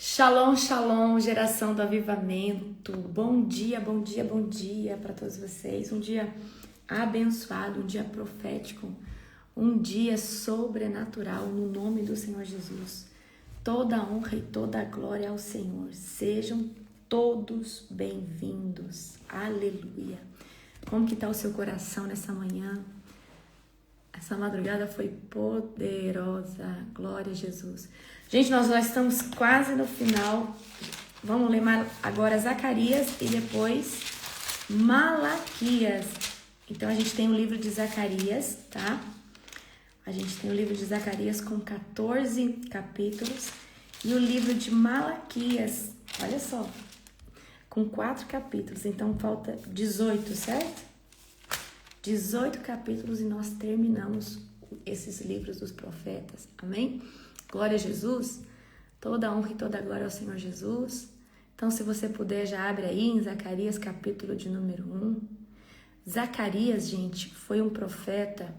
Shalom, shalom, geração do avivamento. Bom dia, bom dia, bom dia para todos vocês. Um dia abençoado, um dia profético, um dia sobrenatural no nome do Senhor Jesus. Toda a honra e toda a glória ao Senhor. Sejam todos bem-vindos. Aleluia. Como que está o seu coração nessa manhã? Essa madrugada foi poderosa. Glória a Jesus. Gente, nós já estamos quase no final. Vamos ler agora Zacarias e depois Malaquias. Então, a gente tem o livro de Zacarias, tá? A gente tem o livro de Zacarias com 14 capítulos. E o livro de Malaquias, olha só, com 4 capítulos. Então, falta 18, certo? 18 capítulos e nós terminamos esses livros dos profetas. Amém? Glória a Jesus. Toda a honra e toda a glória ao Senhor Jesus. Então, se você puder, já abre aí em Zacarias, capítulo de número 1. Zacarias, gente, foi um profeta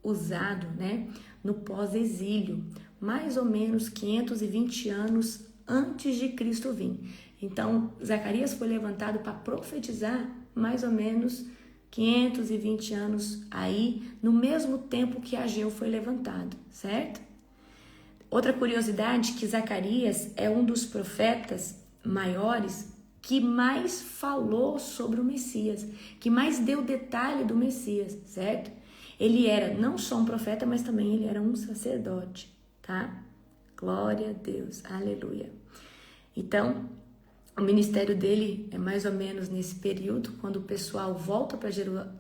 usado, né, no pós-exílio, mais ou menos 520 anos antes de Cristo vir. Então, Zacarias foi levantado para profetizar mais ou menos 520 anos aí, no mesmo tempo que Ageu foi levantado, certo? Outra curiosidade, que Zacarias é um dos profetas maiores que mais falou sobre o Messias, que mais deu detalhe do Messias, certo? Ele era não só um profeta, mas também ele era um sacerdote, tá? Glória a Deus, aleluia. Então, o ministério dele é mais ou menos nesse período, quando o pessoal volta para Jerusalém,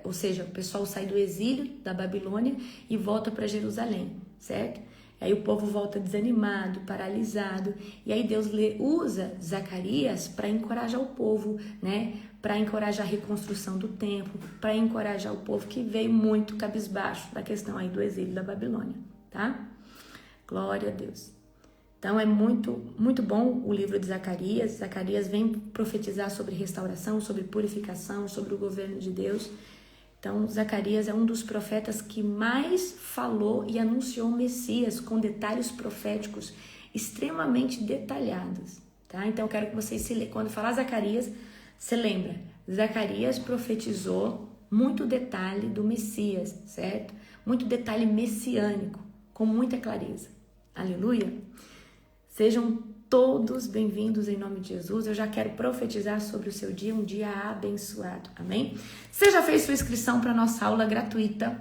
ou seja, o pessoal sai do exílio da Babilônia e volta para Jerusalém, certo? Aí o povo volta desanimado, paralisado, e aí Deus usa Zacarias para encorajar o povo, né? Para encorajar a reconstrução do templo, para encorajar o povo que veio muito cabisbaixo da questão aí do exílio da Babilônia, tá? Glória a Deus. Então é muito, muito bom o livro de Zacarias. Zacarias vem profetizar sobre restauração, sobre purificação, sobre o governo de Deus. Então, Zacarias é um dos profetas que mais falou e anunciou o Messias com detalhes proféticos extremamente detalhados, tá? Então, eu quero que vocês quando falar Zacarias, você lembra, Zacarias profetizou muito detalhe do Messias, certo? Muito detalhe messiânico, com muita clareza. Aleluia! Sejam todos bem-vindos em nome de Jesus. Eu já quero profetizar sobre o seu dia, um dia abençoado. Amém? Você já fez sua inscrição para a nossa aula gratuita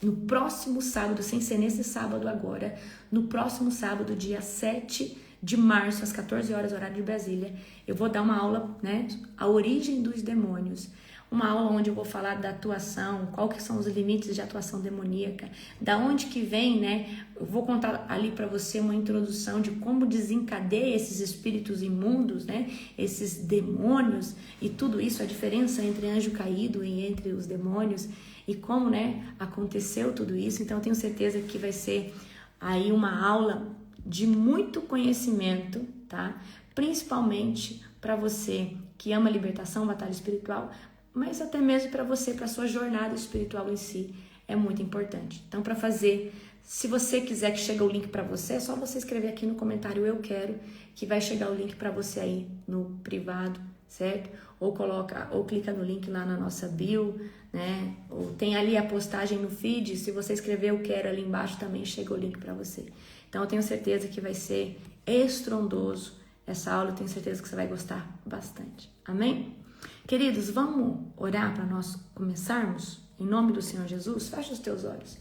no próximo sábado, sem ser nesse sábado agora, no próximo sábado, dia 7 de março, às 14 horas, horário de Brasília. Eu vou dar uma aula, né? A origem dos demônios. Uma aula onde eu vou falar da atuação, qual que são os limites de atuação demoníaca, da onde que vem, né? Eu vou contar ali para você uma introdução de como desencadeia esses espíritos imundos, né? Esses demônios e tudo isso, a diferença entre anjo caído e entre os demônios e como, né, aconteceu tudo isso. Então eu tenho certeza que vai ser aí uma aula de muito conhecimento, tá? Principalmente para você que ama libertação, batalha espiritual, mas até mesmo para você, para a sua jornada espiritual em si, é muito importante. Então, para fazer, se você quiser que chegue o link para você, é só você escrever aqui no comentário "eu quero", que vai chegar o link para você aí no privado, certo? Ou clica no link lá na nossa bio, né? Ou tem ali a postagem no feed, se você escrever "eu quero" ali embaixo, também chega o link para você. Então, eu tenho certeza que vai ser estrondoso essa aula, eu tenho certeza que você vai gostar bastante. Amém? Queridos, vamos orar para nós começarmos? Em nome do Senhor Jesus, fecha os teus olhos.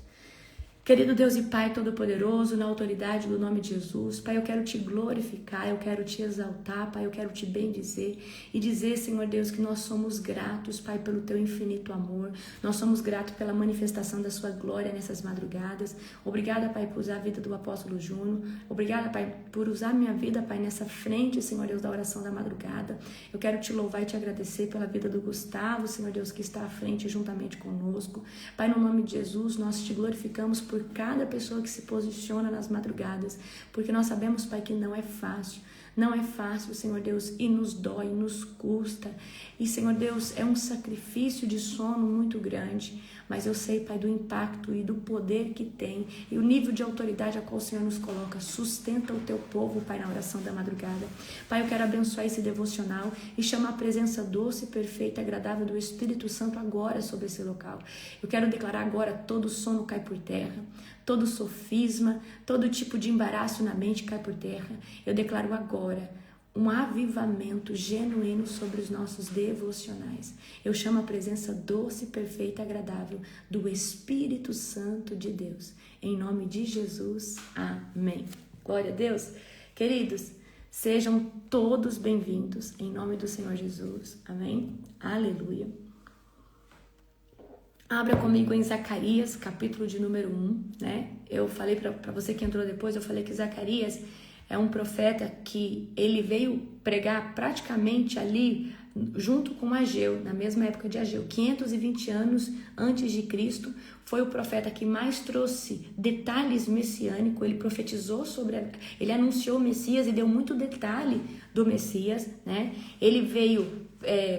Querido Deus e Pai Todo-Poderoso, na autoridade do nome de Jesus, Pai, eu quero te glorificar, eu quero te exaltar, Pai, eu quero te bendizer e dizer, Senhor Deus, que nós somos gratos, Pai, pelo teu infinito amor, nós somos gratos pela manifestação da sua glória nessas madrugadas. Obrigada, Pai, por usar a vida do apóstolo Júnior, obrigada, Pai, por usar minha vida, Pai, nessa frente, Senhor Deus, da oração da madrugada. Eu quero te louvar e te agradecer pela vida do Gustavo, Senhor Deus, que está à frente juntamente conosco. Pai, no nome de Jesus, nós te glorificamos por por cada pessoa que se posiciona nas madrugadas, porque nós sabemos, Pai, que não é fácil. Não é fácil, Senhor Deus, e nos dói, nos custa. E, Senhor Deus, é um sacrifício de sono muito grande. Mas eu sei, Pai, do impacto e do poder que tem e o nível de autoridade a qual o Senhor nos coloca. Sustenta o teu povo, Pai, na oração da madrugada. Pai, eu quero abençoar esse devocional e chamar a presença doce, perfeita e agradável do Espírito Santo agora sobre esse local. Eu quero declarar agora: todo sono cai por terra, todo sofisma, todo tipo de embaraço na mente cai por terra. Eu declaro agora um avivamento genuíno sobre os nossos devocionais. Eu chamo a presença doce, perfeita e agradável do Espírito Santo de Deus. Em nome de Jesus, amém. Glória a Deus. Queridos, sejam todos bem-vindos em nome do Senhor Jesus. Amém. Aleluia. Abra comigo em Zacarias, capítulo de número 1, né? Eu falei para você que entrou depois, eu falei que Zacarias é um profeta que ele veio pregar praticamente ali junto com Ageu, na mesma época de Ageu, 520 anos antes de Cristo. Foi o profeta que mais trouxe detalhes messiânicos. Ele profetizou ele anunciou o Messias e deu muito detalhe do Messias, né? Ele veio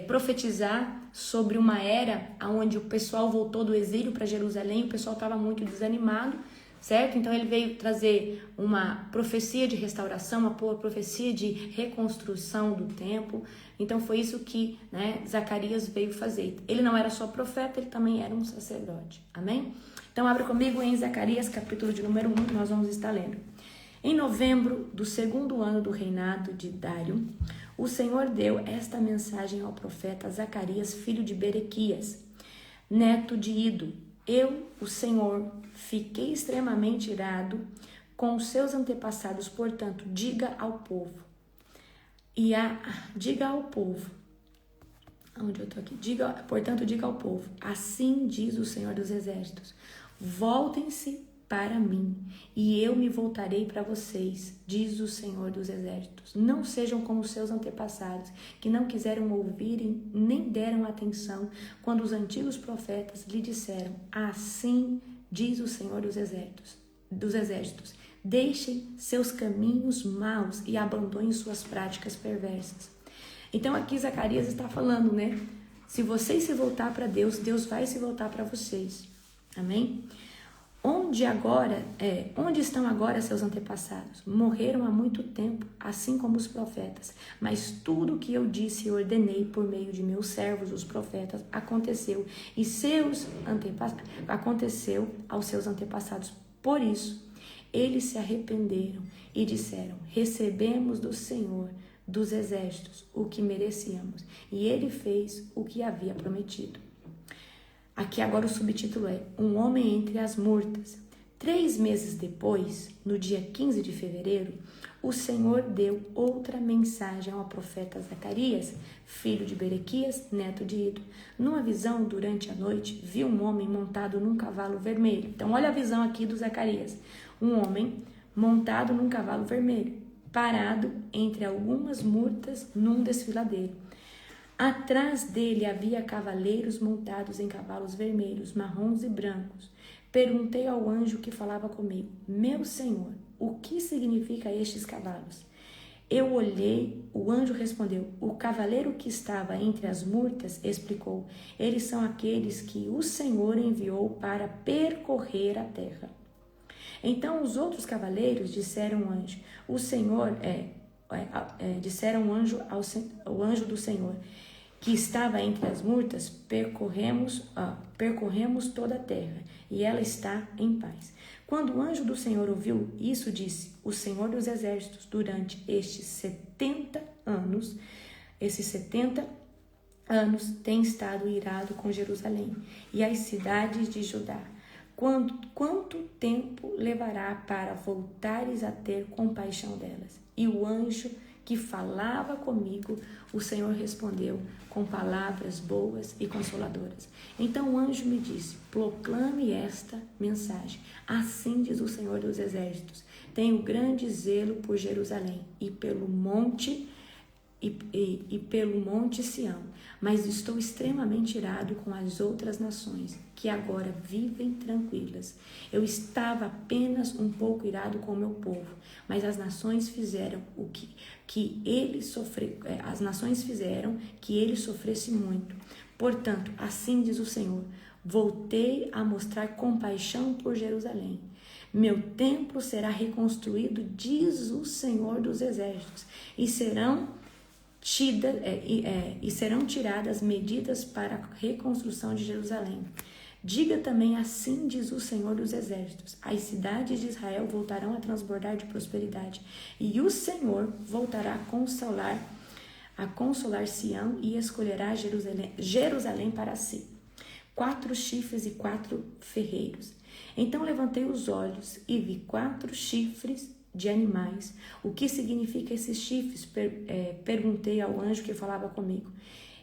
profetizar sobre uma era onde o pessoal voltou do exílio para Jerusalém, o pessoal estava muito desanimado, certo? Então ele veio trazer uma profecia de restauração, uma profecia de reconstrução do templo. Então foi isso que, né, Zacarias veio fazer. Ele não era só profeta, ele também era um sacerdote. Amém? Então abra comigo em Zacarias, capítulo de número 1, nós vamos estar lendo. Em novembro do 2º ano do reinado de Dário, o Senhor deu esta mensagem ao profeta Zacarias, filho de Berequias, neto de Ido. Eu, o Senhor, fiquei extremamente irado com os seus antepassados, portanto, diga ao povo. Diga ao povo. Onde eu estou aqui? Portanto, diga ao povo. Assim diz o Senhor dos Exércitos: voltem-se para mim, e eu me voltarei para vocês, diz o Senhor dos Exércitos. Não sejam como seus antepassados, que não quiseram ouvir nem deram atenção quando os antigos profetas lhe disseram: assim diz o Senhor dos Exércitos. Deixem seus caminhos maus e abandonem suas práticas perversas. Então aqui Zacarias está falando, né? Se vocês se voltar para Deus, Deus vai se voltar para vocês. Amém? Onde estão agora seus antepassados? Morreram há muito tempo, assim como os profetas. Mas tudo o que eu disse e ordenei por meio de meus servos, os profetas, aconteceu aos seus antepassados. Por isso, eles se arrependeram e disseram: recebemos do Senhor dos Exércitos o que merecíamos. E ele fez o que havia prometido. Aqui agora o subtítulo é: um homem entre as murtas. 3 meses depois, no dia 15 de fevereiro, o Senhor deu outra mensagem ao profeta Zacarias, filho de Berequias, neto de Ido. Numa visão durante a noite, viu um homem montado num cavalo vermelho. Então olha a visão aqui do Zacarias. Um homem montado num cavalo vermelho, parado entre algumas murtas num desfiladeiro. Atrás dele havia cavaleiros montados em cavalos vermelhos, marrons e brancos. Perguntei ao anjo que falava comigo: meu senhor, o que significa estes cavalos? Eu olhei, o anjo respondeu: o cavaleiro que estava entre as murtas explicou: eles são aqueles que o Senhor enviou para percorrer a terra. Então os outros cavaleiros disseram ao anjo: o Senhor disseram ao anjo do Senhor, que estava entre as murtas: percorremos toda a terra, e ela está em paz. Quando o anjo do Senhor ouviu isso, disse: o Senhor dos Exércitos, durante estes 70 anos tem estado irado com Jerusalém e as cidades de Judá. Quanto tempo levará para voltares a ter compaixão delas? E o anjo que falava comigo, o Senhor respondeu com palavras boas e consoladoras. Então o anjo me disse: proclame esta mensagem. Assim diz o Senhor dos Exércitos: tenho grande zelo por Jerusalém e pelo monte e pelo monte Sião, mas estou extremamente irado com as outras nações, que agora vivem tranquilas. Eu estava apenas um pouco irado com o meu povo, mas as nações fizeram as nações fizeram que ele sofresse muito. Portanto, assim diz o Senhor, voltei a mostrar compaixão por Jerusalém. Meu templo será reconstruído, diz o Senhor dos Exércitos, e serão tiradas medidas para a reconstrução de Jerusalém. Diga também, assim diz o Senhor dos Exércitos, as cidades de Israel voltarão a transbordar de prosperidade, e o Senhor voltará a consolar Sião e escolherá Jerusalém para si. 4 chifres e 4 ferreiros. Então levantei os olhos e vi 4 chifres de animais. O que significa esses chifres? Perguntei ao anjo que falava comigo.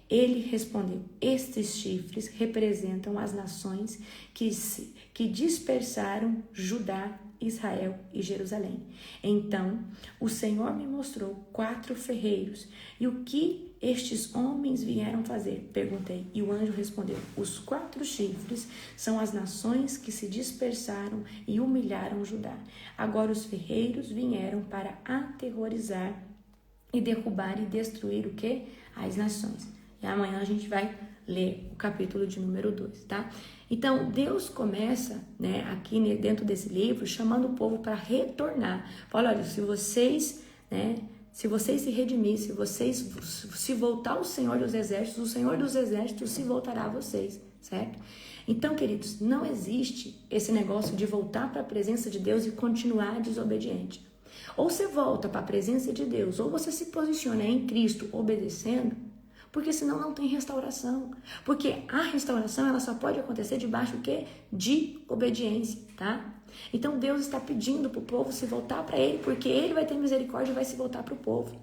Ele respondeu, estes chifres representam as nações que dispersaram Judá, Israel e Jerusalém. Então o Senhor me mostrou 4 ferreiros. E o que estes homens vieram fazer? Perguntei. E o anjo respondeu, os 4 chifres são as nações que se dispersaram e humilharam Judá. Agora os ferreiros vieram para aterrorizar e derrubar e destruir o quê? As nações. E amanhã a gente vai ler o capítulo de número 2, tá? Então, Deus começa, né, aqui dentro desse livro, chamando o povo para retornar. Fala, olha, se vocês se redimirem, se voltar ao Senhor dos Exércitos, o Senhor dos Exércitos se voltará a vocês, certo? Então, queridos, não existe esse negócio de voltar para a presença de Deus e continuar desobediente. Ou você volta para a presença de Deus, ou você se posiciona em Cristo obedecendo, porque senão não tem restauração. Porque a restauração, ela só pode acontecer debaixo do quê? De obediência, tá? Então Deus está pedindo para o povo se voltar para Ele, porque Ele vai ter misericórdia e vai se voltar para o povo.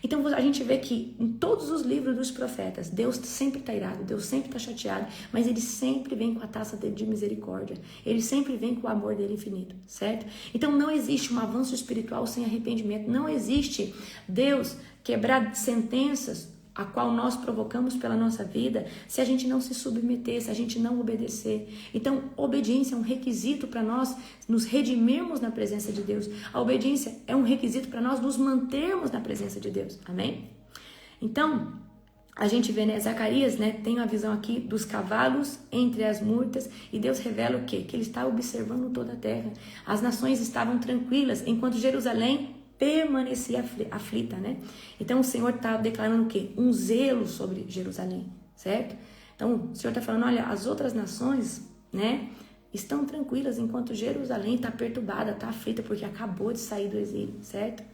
Então a gente vê que em todos os livros dos profetas, Deus sempre está irado, Deus sempre está chateado, mas Ele sempre vem com a taça dele de misericórdia. Ele sempre vem com o amor dele infinito, certo? Então não existe um avanço espiritual sem arrependimento. Não existe Deus quebrar sentenças a qual nós provocamos pela nossa vida, se a gente não se submeter, se a gente não obedecer. Então, obediência é um requisito para nós nos redimirmos na presença de Deus. A obediência é um requisito para nós nos mantermos na presença de Deus. Amém? Então, a gente vê, né, Zacarias, né, tem uma visão aqui dos cavalos entre as murtas, e Deus revela o quê? Que Ele está observando toda a terra. As nações estavam tranquilas, enquanto Jerusalém permanecia aflita, né? Então o Senhor está declarando o quê? Um zelo sobre Jerusalém, certo? Então o Senhor está falando, olha, as outras nações, né, estão tranquilas, enquanto Jerusalém está perturbada, está aflita, porque acabou de sair do exílio, certo?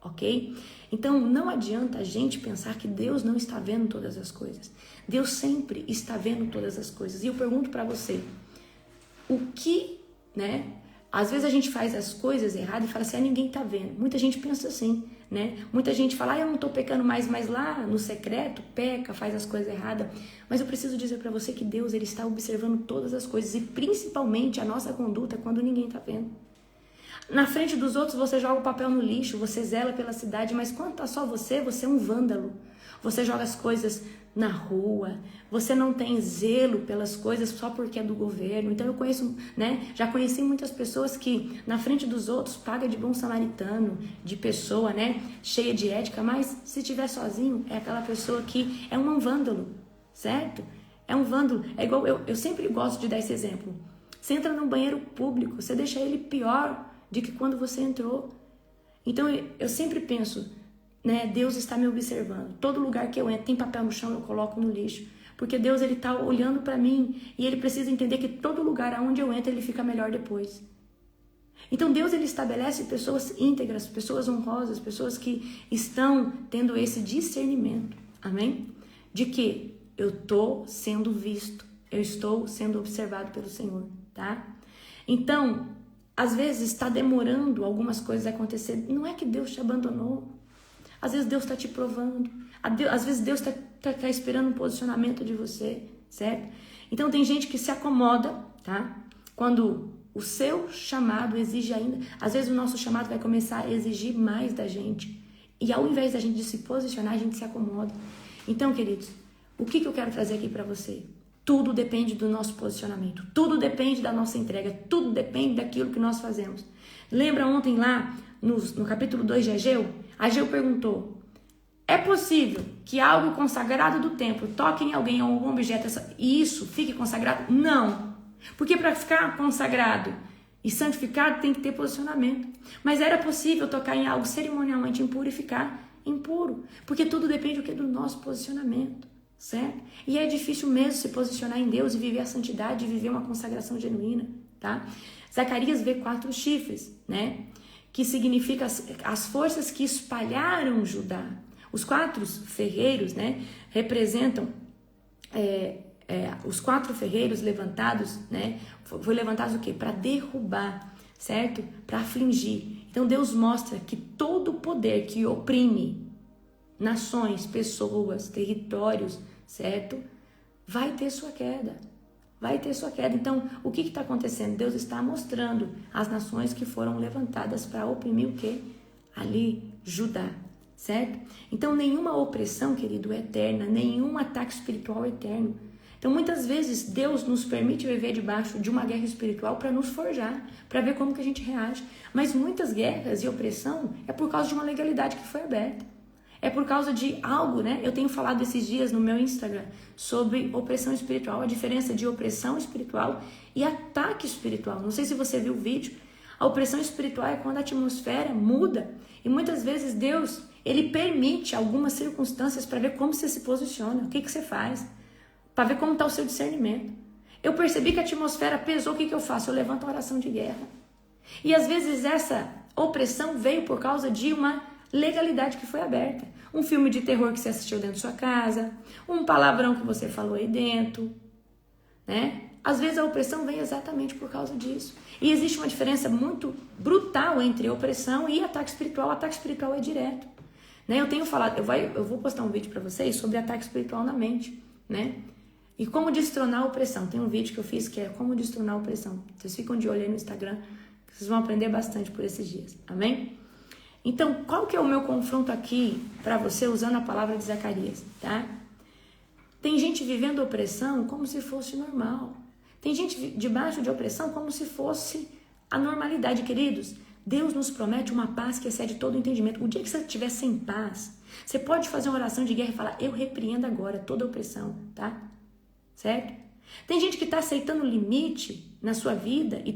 Ok? Então não adianta a gente pensar que Deus não está vendo todas as coisas. Deus sempre está vendo todas as coisas. E eu pergunto para você, o que, né? Às vezes a gente faz as coisas erradas e fala assim, ninguém tá vendo. Muita gente pensa assim, né? Muita gente fala, eu não tô pecando mais, mas lá no secreto peca, faz as coisas erradas. Mas eu preciso dizer para você que Deus, Ele está observando todas as coisas, e principalmente a nossa conduta quando ninguém tá vendo. Na frente dos outros você joga o papel no lixo, você zela pela cidade, mas quando tá só você é um vândalo. Você joga as coisas na rua, você não tem zelo pelas coisas só porque é do governo. Então eu conheço, né, já conheci muitas pessoas que na frente dos outros paga de bom samaritano, de pessoa, né, cheia de ética, mas se estiver sozinho é aquela pessoa que é um vândalo, certo? É um vândalo. É igual, eu sempre gosto de dar esse exemplo. Você entra num banheiro público, você deixa ele pior do que quando você entrou. Então eu sempre penso, né, Deus está me observando. Todo lugar que eu entro, tem papel no chão, eu coloco no lixo. Porque Deus, Ele está olhando para mim, e Ele precisa entender que todo lugar aonde eu entro, Ele fica melhor depois. Então Deus, Ele estabelece pessoas íntegras, pessoas honrosas, pessoas que estão tendo esse discernimento. Amém? De que eu estou sendo visto, eu estou sendo observado pelo Senhor, tá? Então, às vezes está demorando algumas coisas a acontecer. Não é que Deus te abandonou. Às vezes Deus está te provando. Às vezes Deus está esperando um posicionamento de você, certo? Então tem gente que se acomoda, tá? Quando o seu chamado exige ainda... Às vezes o nosso chamado vai começar a exigir mais da gente. E ao invés da gente se posicionar, a gente se acomoda. Então, queridos, o que eu quero trazer aqui para você? Tudo depende do nosso posicionamento. Tudo depende da nossa entrega. Tudo depende daquilo que nós fazemos. Lembra ontem lá, no capítulo 2 de Ageu? Ageu perguntou: é possível que algo consagrado do templo toque em alguém ou algum objeto e isso fique consagrado? Não. Porque para ficar consagrado e santificado tem que ter posicionamento. Mas era possível tocar em algo cerimonialmente impuro e ficar impuro. Porque tudo depende do nosso posicionamento, certo? E é difícil mesmo se posicionar em Deus e viver a santidade, e viver uma consagração genuína, tá? Zacarias vê 4 chifres, né? Que significa as forças que espalharam Judá. Os 4 ferreiros, né? Representam... os 4 ferreiros levantados, né? Foi levantados o quê? Para derrubar, certo? Para afligir. Então Deus mostra que todo poder que oprime nações, pessoas, territórios, certo? Vai ter sua queda. Vai ter sua queda. Então, o que está acontecendo? Deus está mostrando as nações que foram levantadas para oprimir o quê? Ali, Judá, certo? Então, nenhuma opressão, querido, é eterna. Nenhum ataque espiritual é eterno. Então, muitas vezes, Deus nos permite viver debaixo de uma guerra espiritual para nos forjar, para ver como que a gente reage. Mas muitas guerras e opressão é por causa de uma legalidade que foi aberta. É por causa de algo, né? Eu tenho falado esses dias no meu Instagram sobre opressão espiritual, a diferença de opressão espiritual e ataque espiritual. Não sei se você viu o vídeo. A opressão espiritual é quando a atmosfera muda e muitas vezes Deus, ele permite algumas circunstâncias para ver como você se posiciona, o que você faz, para ver como está o seu discernimento. Eu percebi que a atmosfera pesou, o que eu faço? Eu levanto a oração de guerra. E às vezes essa opressão veio por causa de uma legalidade que foi aberta. Um filme de terror que você assistiu dentro da sua casa, um palavrão que você falou aí dentro, né? Às vezes a opressão vem exatamente por causa disso. E existe uma diferença muito brutal entre opressão e ataque espiritual. O ataque espiritual é direto, né? Eu tenho falado, eu vou postar um vídeo para vocês sobre ataque espiritual na mente, né? E como destronar a opressão. Tem um vídeo que eu fiz que é como destronar a opressão. Vocês ficam de olho aí no Instagram, que vocês vão aprender bastante por esses dias. Amém? Então, qual que é o meu confronto aqui para você usando a palavra de Zacarias, tá? Tem gente vivendo opressão como se fosse normal. Tem gente debaixo de opressão como se fosse a normalidade, queridos. Deus nos promete uma paz que excede todo o entendimento. O dia que você estiver sem paz, você pode fazer uma oração de guerra e falar: eu repreendo agora toda a opressão, tá? Certo? Tem gente que está aceitando limite na sua vida e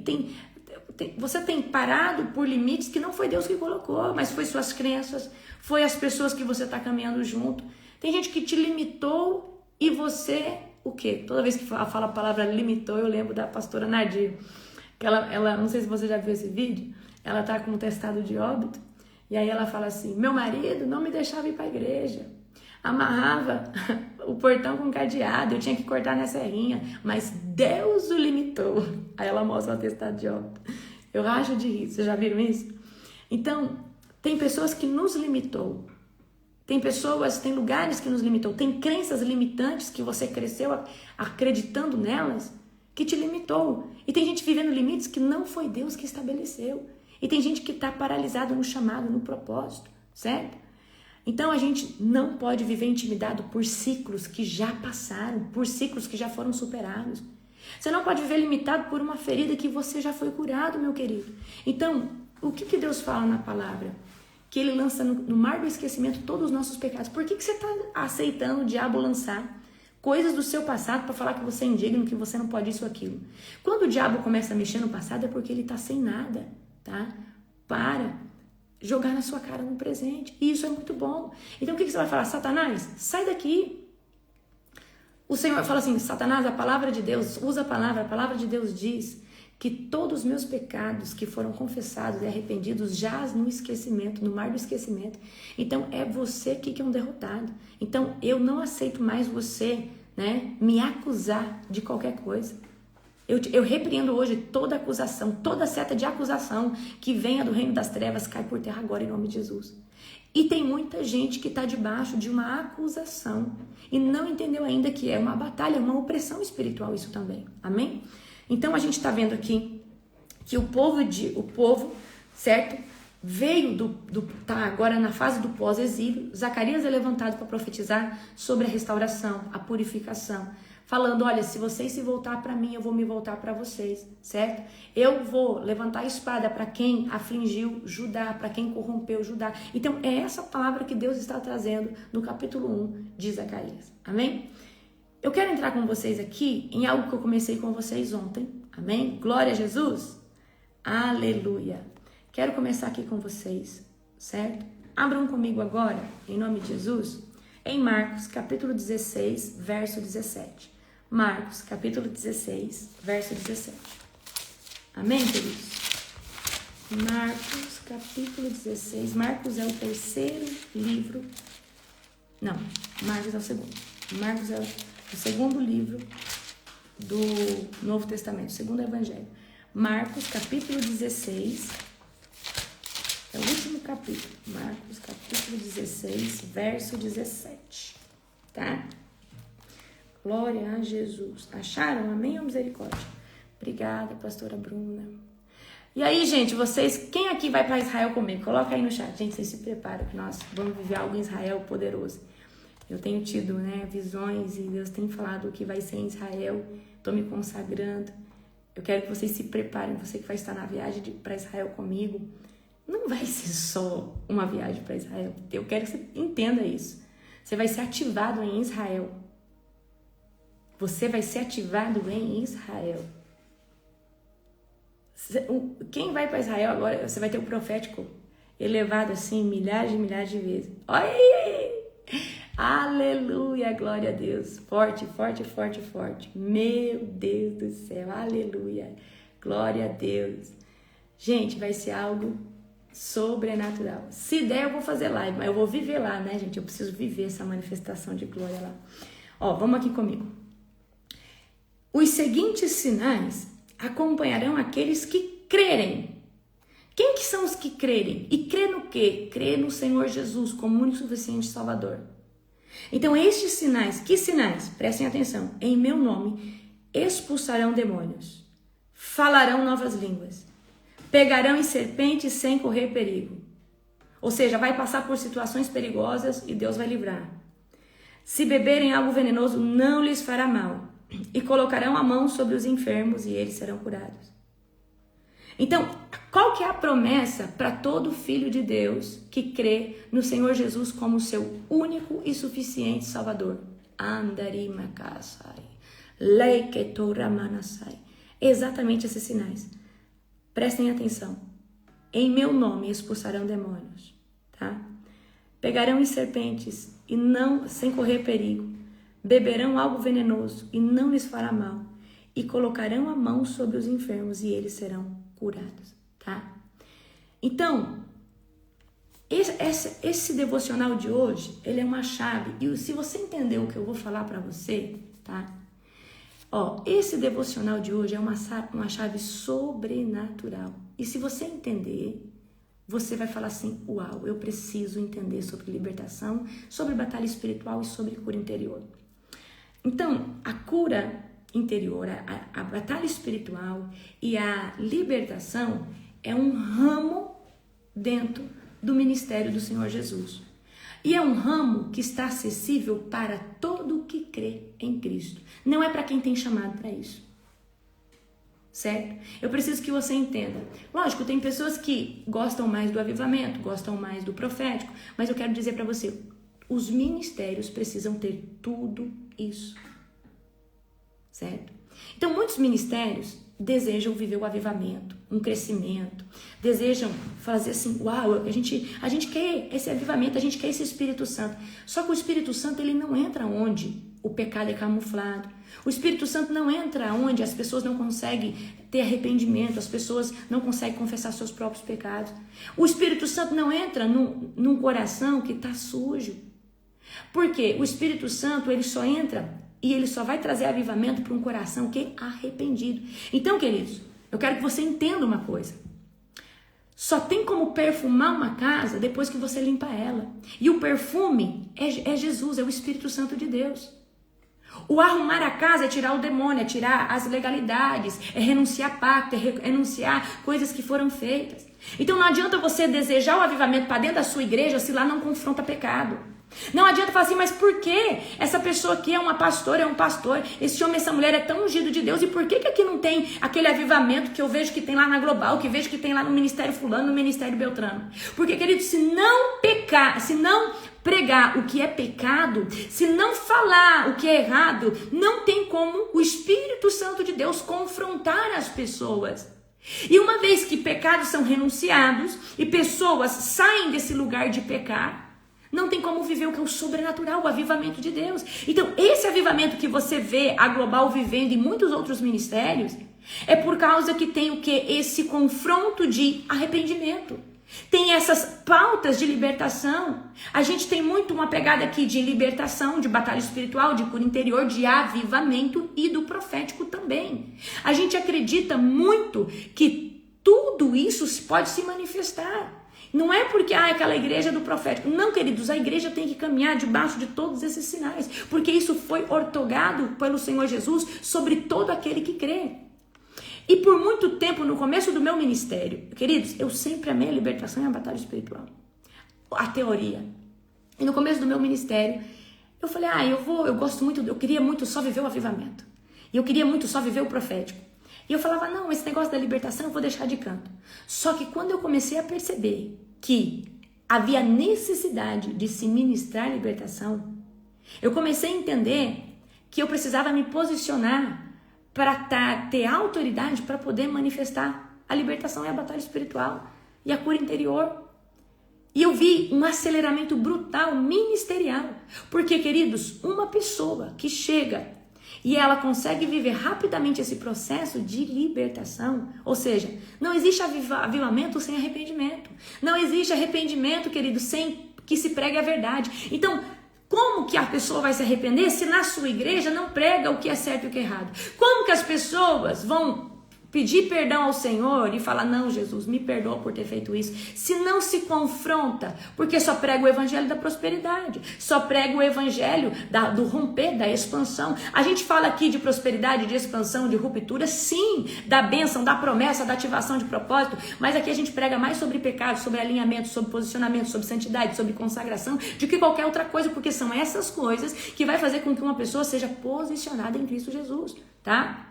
você tem parado por limites que não foi Deus que colocou, mas foi suas crenças, foi as pessoas que você está caminhando junto. Tem gente que te limitou e você, o quê? Toda vez que fala a palavra limitou, eu lembro da pastora Nadir. Ela, não sei se você já viu esse vídeo, ela tá com um testado de óbito, e aí ela fala assim: meu marido não me deixava ir para a igreja, amarrava o portão com cadeado, eu tinha que cortar na serrinha, mas Deus o limitou. Aí ela mostra o atestado de óbito. Eu racho de rir, vocês já viram isso? Então, tem pessoas que nos limitou. Tem lugares que nos limitou. Tem crenças limitantes que você cresceu acreditando nelas, que te limitou. E tem gente vivendo limites que não foi Deus que estabeleceu. E tem gente que está paralisado no chamado, no propósito, certo? Então a gente não pode viver intimidado por ciclos que já passaram, por ciclos que já foram superados. Você não pode viver limitado por uma ferida que você já foi curado, meu querido. Então, o que Deus fala na palavra? Que Ele lança no mar do esquecimento todos os nossos pecados. Por que você está aceitando o diabo lançar coisas do seu passado para falar que você é indigno, que você não pode isso ou aquilo? Quando o diabo começa a mexer no passado é porque ele está sem nada, tá? Para jogar na sua cara no presente. E isso é muito bom. Então o que você vai falar? Satanás, sai daqui. O Senhor fala assim: Satanás, a palavra de Deus, usa a palavra de Deus diz que todos os meus pecados que foram confessados e arrependidos jaz no esquecimento, no mar do esquecimento. Então é você que é um derrotado. Então eu não aceito mais você, né, me acusar de qualquer coisa. Eu repreendo hoje toda acusação, toda seta de acusação que venha do reino das trevas, cai por terra agora em nome de Jesus. E tem muita gente que está debaixo de uma acusação e não entendeu ainda que é uma batalha, uma opressão espiritual isso também. Amém? Então a gente está vendo aqui que o povo, certo, tá agora na fase do pós-exílio. Zacarias é levantado para profetizar sobre a restauração, a purificação, falando, olha, se vocês se voltar para mim, eu vou me voltar para vocês, certo? Eu vou levantar a espada para quem afligiu Judá, para quem corrompeu Judá. Então, é essa palavra que Deus está trazendo no capítulo 1 de Zacarias, amém? Eu quero entrar com vocês aqui em algo que eu comecei com vocês ontem, amém? Glória a Jesus, aleluia. Quero começar aqui com vocês, certo? Abram comigo agora, em nome de Jesus, em Marcos, capítulo 16, verso 17. Marcos, capítulo 16, verso 17. Amém, queridos? Marcos, capítulo 16. Marcos é o terceiro livro. Não, Marcos é o segundo. Marcos é o segundo livro do Novo Testamento, o segundo evangelho. Marcos, capítulo 16. É o último capítulo. Marcos, capítulo 16, verso 17. Tá? Glória a Jesus. Acharam? Amém ou misericórdia? Obrigada, pastora Bruna. E aí, gente, vocês, quem aqui vai para Israel comigo? Coloca aí no chat. Gente, vocês se preparam que nós vamos viver algo em Israel poderoso. Eu tenho tido, visões e Deus tem falado o que vai ser em Israel. Estou me consagrando. Eu quero que vocês se preparem. Você que vai estar na viagem para Israel comigo, não vai ser só uma viagem para Israel. Eu quero que você entenda isso. Você vai ser ativado em Israel. Você vai ser ativado em Israel. Quem vai para Israel agora, você vai ter o profético elevado assim, milhares e milhares de vezes. Olha aí! Aleluia, glória a Deus. Forte, forte, forte, forte. Meu Deus do céu, aleluia. Glória a Deus. Gente, vai ser algo sobrenatural. Se der, eu vou fazer live, mas eu vou viver lá, né, gente? Eu preciso viver essa manifestação de glória lá. Ó, vamos aqui comigo. Os seguintes sinais acompanharão aqueles que crerem. Quem que são os que crerem? E crê no quê? Crê no Senhor Jesus como único e suficiente Salvador. Então, estes sinais, que sinais? Prestem atenção. Em meu nome, expulsarão demônios, falarão novas línguas, pegarão em serpentes sem correr perigo. Ou seja, vai passar por situações perigosas e Deus vai livrar. Se beberem algo venenoso, não lhes fará mal. E colocarão a mão sobre os enfermos e eles serão curados. Então, qual que é a promessa para todo filho de Deus que crê no Senhor Jesus como seu único e suficiente Salvador? Andarimakasai, leiketoramanasai. Exatamente esses sinais. Prestem atenção. Em meu nome expulsarão demônios, tá? Pegarão em serpentes e não sem correr perigo. Beberão algo venenoso e não lhes fará mal. E colocarão a mão sobre os enfermos e eles serão curados, tá? Então, esse devocional de hoje, ele é uma chave. E se você entender o que eu vou falar para você, tá? Ó, esse devocional de hoje é uma chave sobrenatural. E se você entender, você vai falar assim, uau, eu preciso entender sobre libertação, sobre batalha espiritual e sobre cura interior. Então, a cura interior, a batalha espiritual e a libertação é um ramo dentro do ministério do Senhor Jesus. E é um ramo que está acessível para todo que crê em Cristo. Não é para quem tem chamado para isso. Certo? Eu preciso que você entenda. Lógico, tem pessoas que gostam mais do avivamento, gostam mais do profético, mas eu quero dizer para você, os ministérios precisam ter tudo isso. Certo? Então, muitos ministérios desejam viver o avivamento, um crescimento, desejam fazer assim, uau, a gente quer esse avivamento, a gente quer esse Espírito Santo. Só que o Espírito Santo, ele não entra onde o pecado é camuflado. O Espírito Santo não entra onde as pessoas não conseguem ter arrependimento, as pessoas não conseguem confessar seus próprios pecados. O Espírito Santo não entra num coração que está sujo. Por quê? O Espírito Santo, ele só entra e ele só vai trazer avivamento para um coração que é arrependido. Então, queridos, eu quero que você entenda uma coisa. Só tem como perfumar uma casa depois que você limpa ela. E o perfume é Jesus, é o Espírito Santo de Deus. O arrumar a casa é tirar o demônio, é tirar as legalidades, é renunciar a pacto, é renunciar coisas que foram feitas. Então não adianta você desejar o avivamento para dentro da sua igreja se lá não confronta pecado. Não adianta falar assim, mas por que essa pessoa aqui é uma pastora, é um pastor, esse homem, essa mulher é tão ungido de Deus, e por que aqui não tem aquele avivamento que eu vejo que tem lá na Global, que vejo que tem lá no Ministério Fulano, no Ministério Beltrano? Porque, querido, se não pecar, se não pregar o que é pecado, se não falar o que é errado, não tem como o Espírito Santo de Deus confrontar as pessoas. E uma vez que pecados são renunciados e pessoas saem desse lugar de pecar, não tem como viver o que é o sobrenatural, o avivamento de Deus. Então, esse avivamento que você vê a Global vivendo e muitos outros ministérios, é por causa que tem o que? Esse confronto de arrependimento. Tem essas pautas de libertação. A gente tem muito uma pegada aqui de libertação, de batalha espiritual, de cura interior, de avivamento e do profético também. A gente acredita muito que tudo isso pode se manifestar. Não é porque aquela igreja é do profético. Não, queridos, a igreja tem que caminhar debaixo de todos esses sinais, porque isso foi ortogado pelo Senhor Jesus sobre todo aquele que crê. E por muito tempo, no começo do meu ministério, queridos, eu sempre amei a libertação e a batalha espiritual, a teoria. E no começo do meu ministério, eu falei, eu queria muito só viver o avivamento. E eu queria muito só viver o profético. E eu falava, não, esse negócio da libertação eu vou deixar de canto. Só que quando eu comecei a perceber que havia necessidade de se ministrar libertação, eu comecei a entender que eu precisava me posicionar para ter autoridade para poder manifestar a libertação e a batalha espiritual e a cura interior. E eu vi um aceleramento brutal ministerial. Porque, queridos, uma pessoa que chega e ela consegue viver rapidamente esse processo de libertação, ou seja, não existe avivamento sem arrependimento. Não existe arrependimento, querido, sem que se pregue a verdade. Então, como que a pessoa vai se arrepender se na sua igreja não prega o que é certo e o que é errado? Como que as pessoas vão pedir perdão ao Senhor e falar, não, Jesus, me perdoa por ter feito isso, se não se confronta? Porque só prega o evangelho da prosperidade, só prega o evangelho do romper, da expansão. A gente fala aqui de prosperidade, de expansão, de ruptura, sim, da bênção, da promessa, da ativação de propósito, mas aqui a gente prega mais sobre pecado, sobre alinhamento, sobre posicionamento, sobre santidade, sobre consagração, do que qualquer outra coisa, porque são essas coisas que vai fazer com que uma pessoa seja posicionada em Cristo Jesus, tá?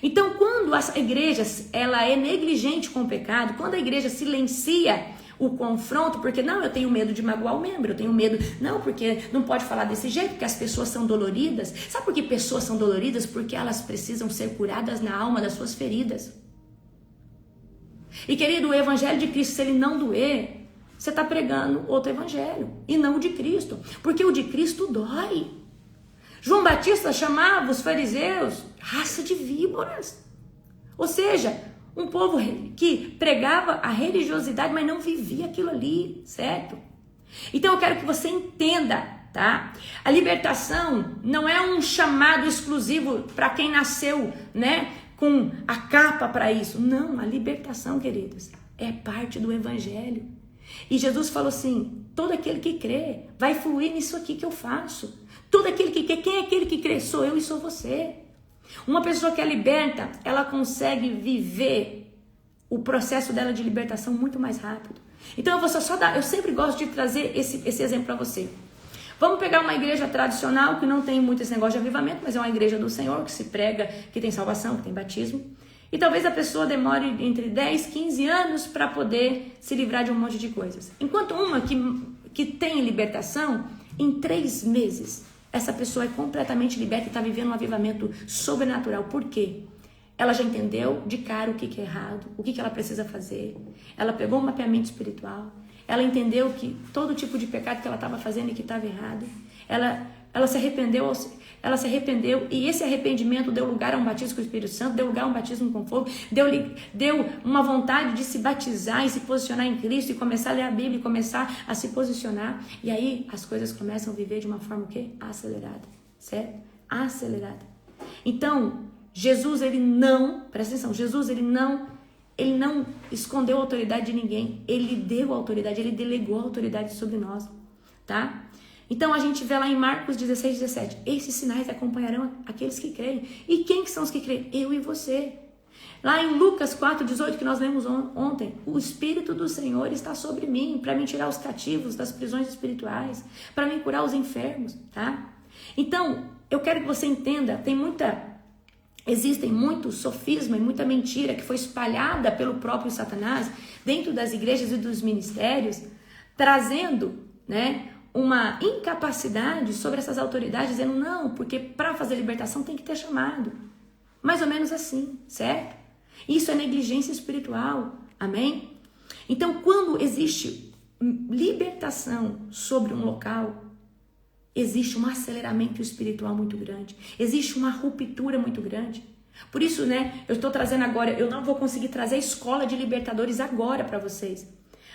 Então, quando a igreja ela é negligente com o pecado, quando a igreja silencia o confronto, porque não, eu tenho medo de magoar o membro, eu tenho medo, não, porque não pode falar desse jeito, porque as pessoas são doloridas. Sabe por que pessoas são doloridas? Porque elas precisam ser curadas na alma das suas feridas. E, querido, o evangelho de Cristo, se ele não doer, você está pregando outro evangelho, e não o de Cristo, porque o de Cristo dói. João Batista chamava os fariseus raça de víboras. Ou seja, um povo que pregava a religiosidade, mas não vivia aquilo ali, certo? Então eu quero que você entenda, tá? A libertação não é um chamado exclusivo para quem nasceu, né, com a capa para isso. Não, a libertação, queridos, é parte do evangelho. E Jesus falou assim, todo aquele que crê vai fluir nisso aqui que eu faço. Todo aquele que quer, quem é aquele que crê? Sou eu e sou você. Uma pessoa que é liberta, ela consegue viver o processo dela de libertação muito mais rápido. Então eu vou só dar, eu sempre gosto de trazer esse exemplo para você. Vamos pegar uma igreja tradicional que não tem muito esse negócio de avivamento, mas é uma igreja do Senhor, que se prega, que tem salvação, que tem batismo. E talvez a pessoa demore entre 10, 15 anos para poder se livrar de um monte de coisas. Enquanto uma que tem libertação, em 3 meses, essa pessoa é completamente liberta e está vivendo um avivamento sobrenatural. Por quê? Ela já entendeu de cara o que é errado, o que ela precisa fazer. Ela pegou um mapeamento espiritual. Ela entendeu que todo tipo de pecado que ela estava fazendo e que estava errado. Ela se arrependeu e esse arrependimento deu lugar a um batismo com o Espírito Santo, deu lugar a um batismo com fogo, deu uma vontade de se batizar e se posicionar em Cristo e começar a ler a Bíblia e começar a se posicionar. E aí as coisas começam a viver de uma forma o quê? Acelerada, certo? Acelerada. Então, Jesus, presta atenção, Jesus, ele não escondeu a autoridade de ninguém, ele deu a autoridade, ele delegou a autoridade sobre nós, tá? Então a gente vê lá em Marcos 16, 17. Esses sinais acompanharão aqueles que creem. E quem que são os que creem? Eu e você. Lá em Lucas 4, 18, que nós lemos ontem, o Espírito do Senhor está sobre mim, para me tirar os cativos das prisões espirituais, para me curar os enfermos, tá? Então, eu quero que você entenda, existem muito sofisma e muita mentira que foi espalhada pelo próprio Satanás dentro das igrejas e dos ministérios, trazendo, né, uma incapacidade sobre essas autoridades, dizendo não, porque para fazer libertação tem que ter chamado. Mais ou menos assim, certo? Isso é negligência espiritual, amém? Então, quando existe libertação sobre um local, existe um aceleramento espiritual muito grande, existe uma ruptura muito grande. Por isso, né, eu estou trazendo agora, eu não vou conseguir trazer a escola de libertadores agora para vocês,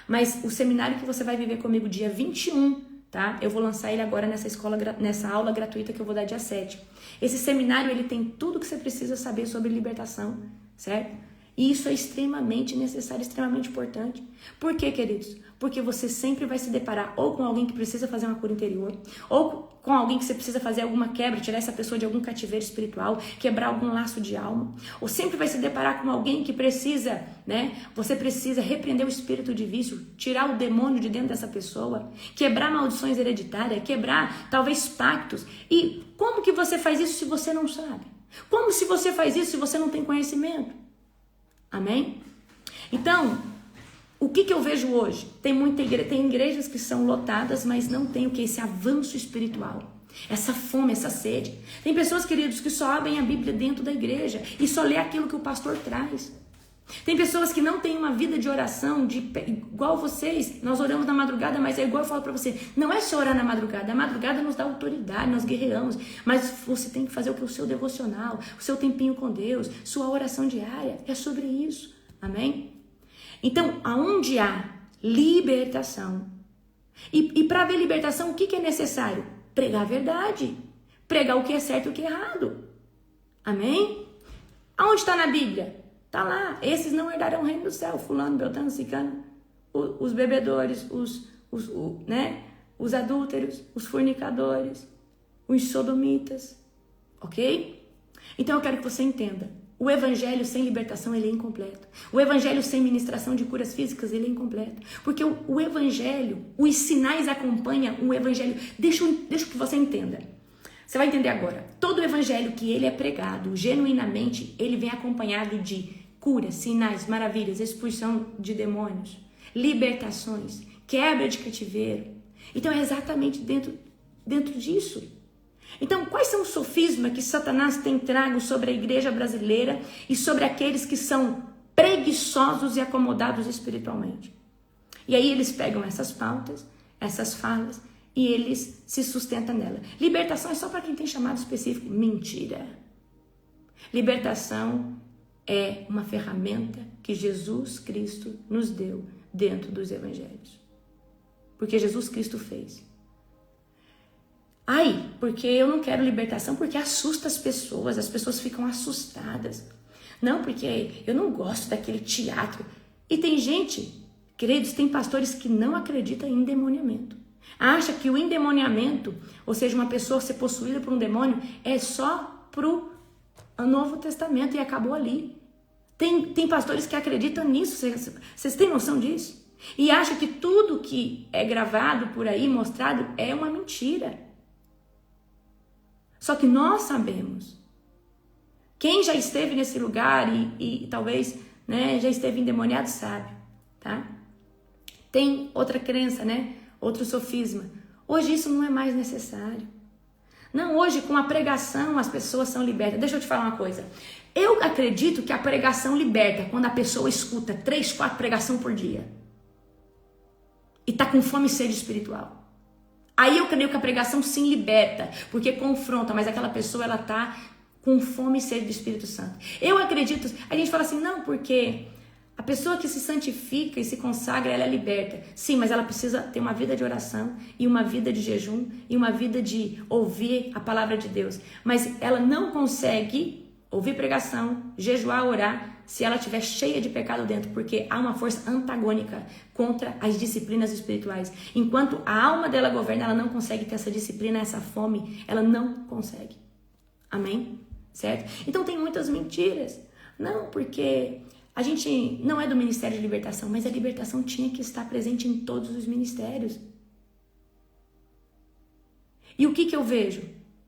mas o seminário que você vai viver comigo dia 21, tá? Eu vou lançar ele agora nessa aula gratuita que eu vou dar dia 7. Esse seminário, ele tem tudo que você precisa saber sobre libertação, certo? E isso é extremamente necessário, extremamente importante. Por quê, queridos? Porque você sempre vai se deparar ou com alguém que precisa fazer uma cura interior, ou com alguém que você precisa fazer alguma quebra, tirar essa pessoa de algum cativeiro espiritual, quebrar algum laço de alma. Ou sempre vai se deparar com alguém que precisa, né? Você precisa repreender o espírito de vício, tirar o demônio de dentro dessa pessoa, quebrar maldições hereditárias, quebrar talvez pactos. E como que você faz isso se você não sabe? Como se você faz isso se você não tem conhecimento? Amém? Então, o que eu vejo hoje? Tem igrejas que são lotadas, mas não tem o que? Esse avanço espiritual. Essa fome, essa sede. Tem pessoas, queridos, que só abrem a Bíblia dentro da igreja e só lê aquilo que o pastor traz. Tem pessoas que não têm uma vida de oração, igual vocês. Nós oramos na madrugada, mas é igual eu falo para você. Não é só orar na madrugada. A madrugada nos dá autoridade, nós guerreamos. Mas você tem que fazer o que? O seu devocional, o seu tempinho com Deus, sua oração diária. É sobre isso. Amém? Então, aonde há libertação. E para haver libertação, o que é necessário? Pregar a verdade. Pregar o que é certo e o que é errado. Amém? Aonde está na Bíblia? Está lá. Esses não herdarão o reino do céu. Fulano, beltrano, ciclano. Os bebedores, os adúlteros, os fornicadores, os sodomitas. Ok? Então eu quero que você entenda. O evangelho sem libertação, ele é incompleto. O evangelho sem ministração de curas físicas, ele é incompleto. Porque o evangelho, os sinais acompanham o evangelho. Deixa que você entenda. Você vai entender agora. Todo o evangelho que ele é pregado, genuinamente, ele vem acompanhado de curas, sinais, maravilhas, expulsão de demônios, libertações, quebra de cativeiro. Então é exatamente dentro disso. Então, quais são os sofismas que Satanás tem trago sobre a igreja brasileira e sobre aqueles que são preguiçosos e acomodados espiritualmente? E aí eles pegam essas pautas, essas falas, e eles se sustentam nela. Libertação é só para quem tem chamado específico. Mentira. Libertação é uma ferramenta que Jesus Cristo nos deu dentro dos evangelhos. Porque Jesus Cristo fez. Porque eu não quero libertação, porque assusta as pessoas ficam assustadas. Não, porque eu não gosto daquele teatro. E tem gente, queridos, tem pastores que não acreditam em endemoniamento. Acha que o endemoniamento, ou seja, uma pessoa ser possuída por um demônio, é só pro Novo Testamento e acabou ali. Tem pastores que acreditam nisso, vocês têm noção disso? E acham que tudo que é gravado por aí, mostrado, é uma mentira. Só que nós sabemos. Quem já esteve nesse lugar e talvez, né, já esteve endemoniado sabe, tá? Tem outra crença, né? Outro sofisma. Hoje isso não é mais necessário. Não, hoje com a pregação as pessoas são libertas. Deixa eu te falar uma coisa. Eu acredito que a pregação liberta quando a pessoa escuta 3, 4 pregações por dia. E tá com fome e sede espiritual. Aí eu creio que a pregação sim liberta, porque confronta, mas aquela pessoa ela tá com fome e sede do Espírito Santo. Eu acredito, a gente fala assim, não, porque a pessoa que se santifica e se consagra, ela é liberta. Sim, mas ela precisa ter uma vida de oração e uma vida de jejum e uma vida de ouvir a palavra de Deus. Mas ela não consegue ouvir pregação, jejuar, orar, se ela estiver cheia de pecado dentro, porque há uma força antagônica contra as disciplinas espirituais. Enquanto a alma dela governa, ela não consegue ter essa disciplina, essa fome, ela não consegue. Amém? Certo? Então tem muitas mentiras. Não, porque a gente não é do Ministério de Libertação, mas a libertação tinha que estar presente em todos os ministérios. E o que eu vejo?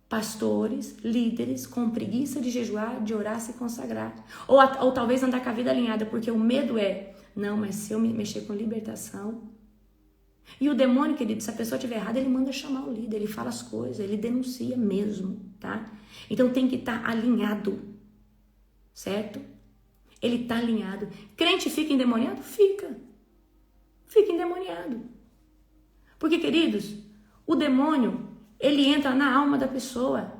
Pastores, líderes com preguiça de jejuar, de orar, se consagrar. Ou talvez andar com a vida alinhada, porque o medo é, não, mas se eu me mexer com libertação... E o demônio, querido, se a pessoa estiver errada, ele manda chamar o líder, ele fala as coisas, ele denuncia mesmo, tá? Então tem que estar alinhado, certo? Ele está alinhado. Crente fica endemoniado? Fica. Fica endemoniado. Porque, queridos, o demônio, ele entra na alma da pessoa.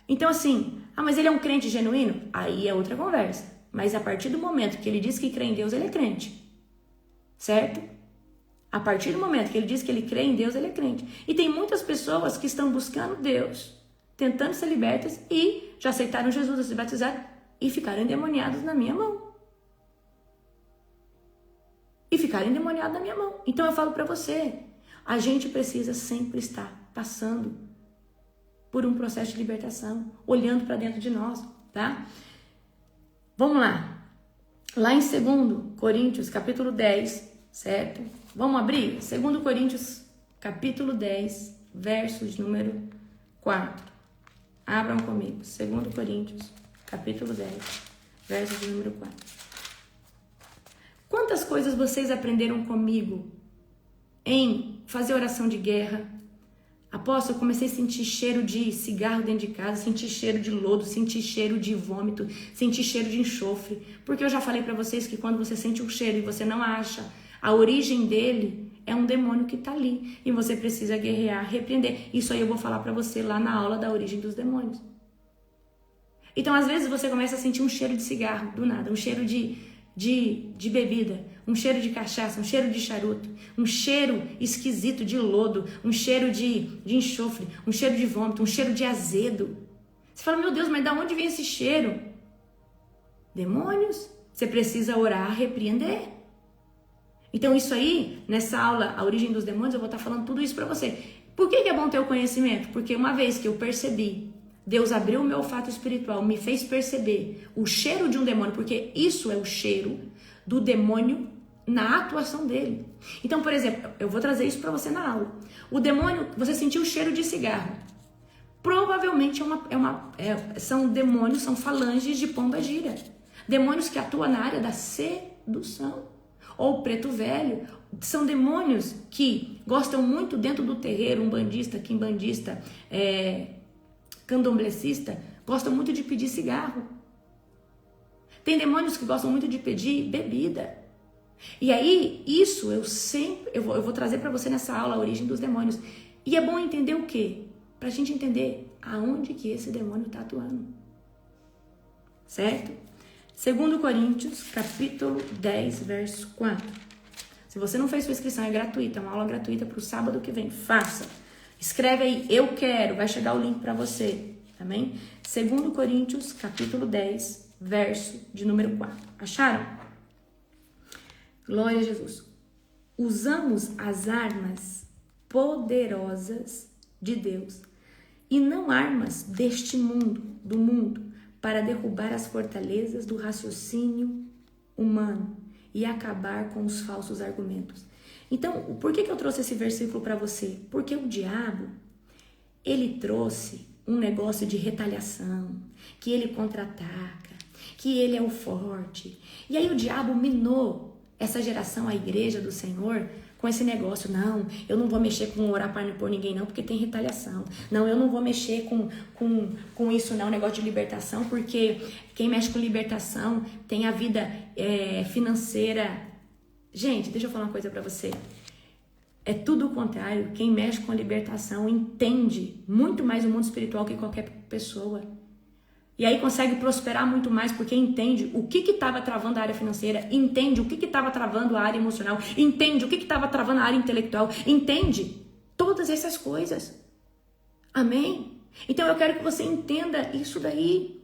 Então, assim, mas ele é um crente genuíno? Aí é outra conversa. Mas a partir do momento que ele diz que crê em Deus, ele é crente. Certo? A partir do momento que ele diz que ele crê em Deus, ele é crente. E tem muitas pessoas que estão buscando Deus, tentando ser libertas e já aceitaram Jesus, se batizaram e ficaram endemoniados na minha mão. E ficaram endemoniados na minha mão. Então eu falo para você, a gente precisa sempre estar passando por um processo de libertação, olhando para dentro de nós, tá? Vamos lá. Lá em 2 Coríntios, capítulo 10, certo? Vamos abrir? 2 Coríntios, capítulo 10, versos de número 4. Abram comigo. 2 Coríntios, capítulo 10, versos de número 4. Quantas coisas vocês aprenderam comigo em fazer oração de guerra? Apóstolo, eu comecei a sentir cheiro de cigarro dentro de casa, sentir cheiro de lodo, sentir cheiro de vômito, sentir cheiro de enxofre. Porque eu já falei para vocês que quando você sente um cheiro e você não acha a origem dele, é um demônio que está ali. E você precisa guerrear, repreender. Isso aí eu vou falar para você lá na aula da origem dos demônios. Então, às vezes, você começa a sentir um cheiro de cigarro, do nada. Um cheiro de bebida. Um cheiro de cachaça, um cheiro de charuto. Um cheiro esquisito de lodo. Um cheiro de enxofre. Um cheiro de vômito. Um cheiro de azedo. Você fala, meu Deus, mas de onde vem esse cheiro? Demônios. Você precisa orar, repreender. Então isso aí, nessa aula, a origem dos demônios, eu vou estar falando tudo isso para você. Por que é bom ter o conhecimento? Porque uma vez que eu percebi, Deus abriu o meu olfato espiritual, me fez perceber o cheiro de um demônio, porque isso é o cheiro do demônio na atuação dele. Então, por exemplo, eu vou trazer isso para você na aula. O demônio, você sentiu o cheiro de cigarro. Provavelmente são demônios, são falanges de pomba-gira. Demônios que atuam na área da sedução. Ou preto velho, são demônios que gostam muito dentro do terreiro, umbandista, quimbandista, candomblecista, gostam muito de pedir cigarro. Tem demônios que gostam muito de pedir bebida. E aí, isso eu vou trazer para você nessa aula a origem dos demônios. E é bom entender o quê? Pra gente entender aonde que esse demônio está atuando. Certo? 2 Coríntios, capítulo 10, verso 4. Se você não fez sua inscrição, é gratuita, é uma aula gratuita para o sábado que vem. Faça. Escreve aí, eu quero, vai chegar o link para você. Amém? 2 Coríntios, capítulo 10, verso de número 4. Acharam? Glória a Jesus. Usamos as armas poderosas de Deus e não armas deste mundo, do mundo, para derrubar as fortalezas do raciocínio humano e acabar com os falsos argumentos. Então, por que eu trouxe esse versículo para você? Porque o diabo, ele trouxe um negócio de retaliação, que ele contra-ataca, que ele é o forte. E aí o diabo minou essa geração, a igreja do Senhor, com esse negócio, não, eu não vou mexer com orar por ninguém não, porque tem retaliação. Não, eu não vou mexer com isso não, negócio de libertação, porque quem mexe com libertação tem a vida financeira. Gente, deixa eu falar uma coisa pra você. É tudo o contrário. Quem mexe com a libertação entende muito mais o mundo espiritual que qualquer pessoa. E aí consegue prosperar muito mais porque entende o que estava travando a área financeira, entende o que estava travando a área emocional, entende o que estava travando a área intelectual, entende todas essas coisas. Amém? Então eu quero que você entenda isso daí.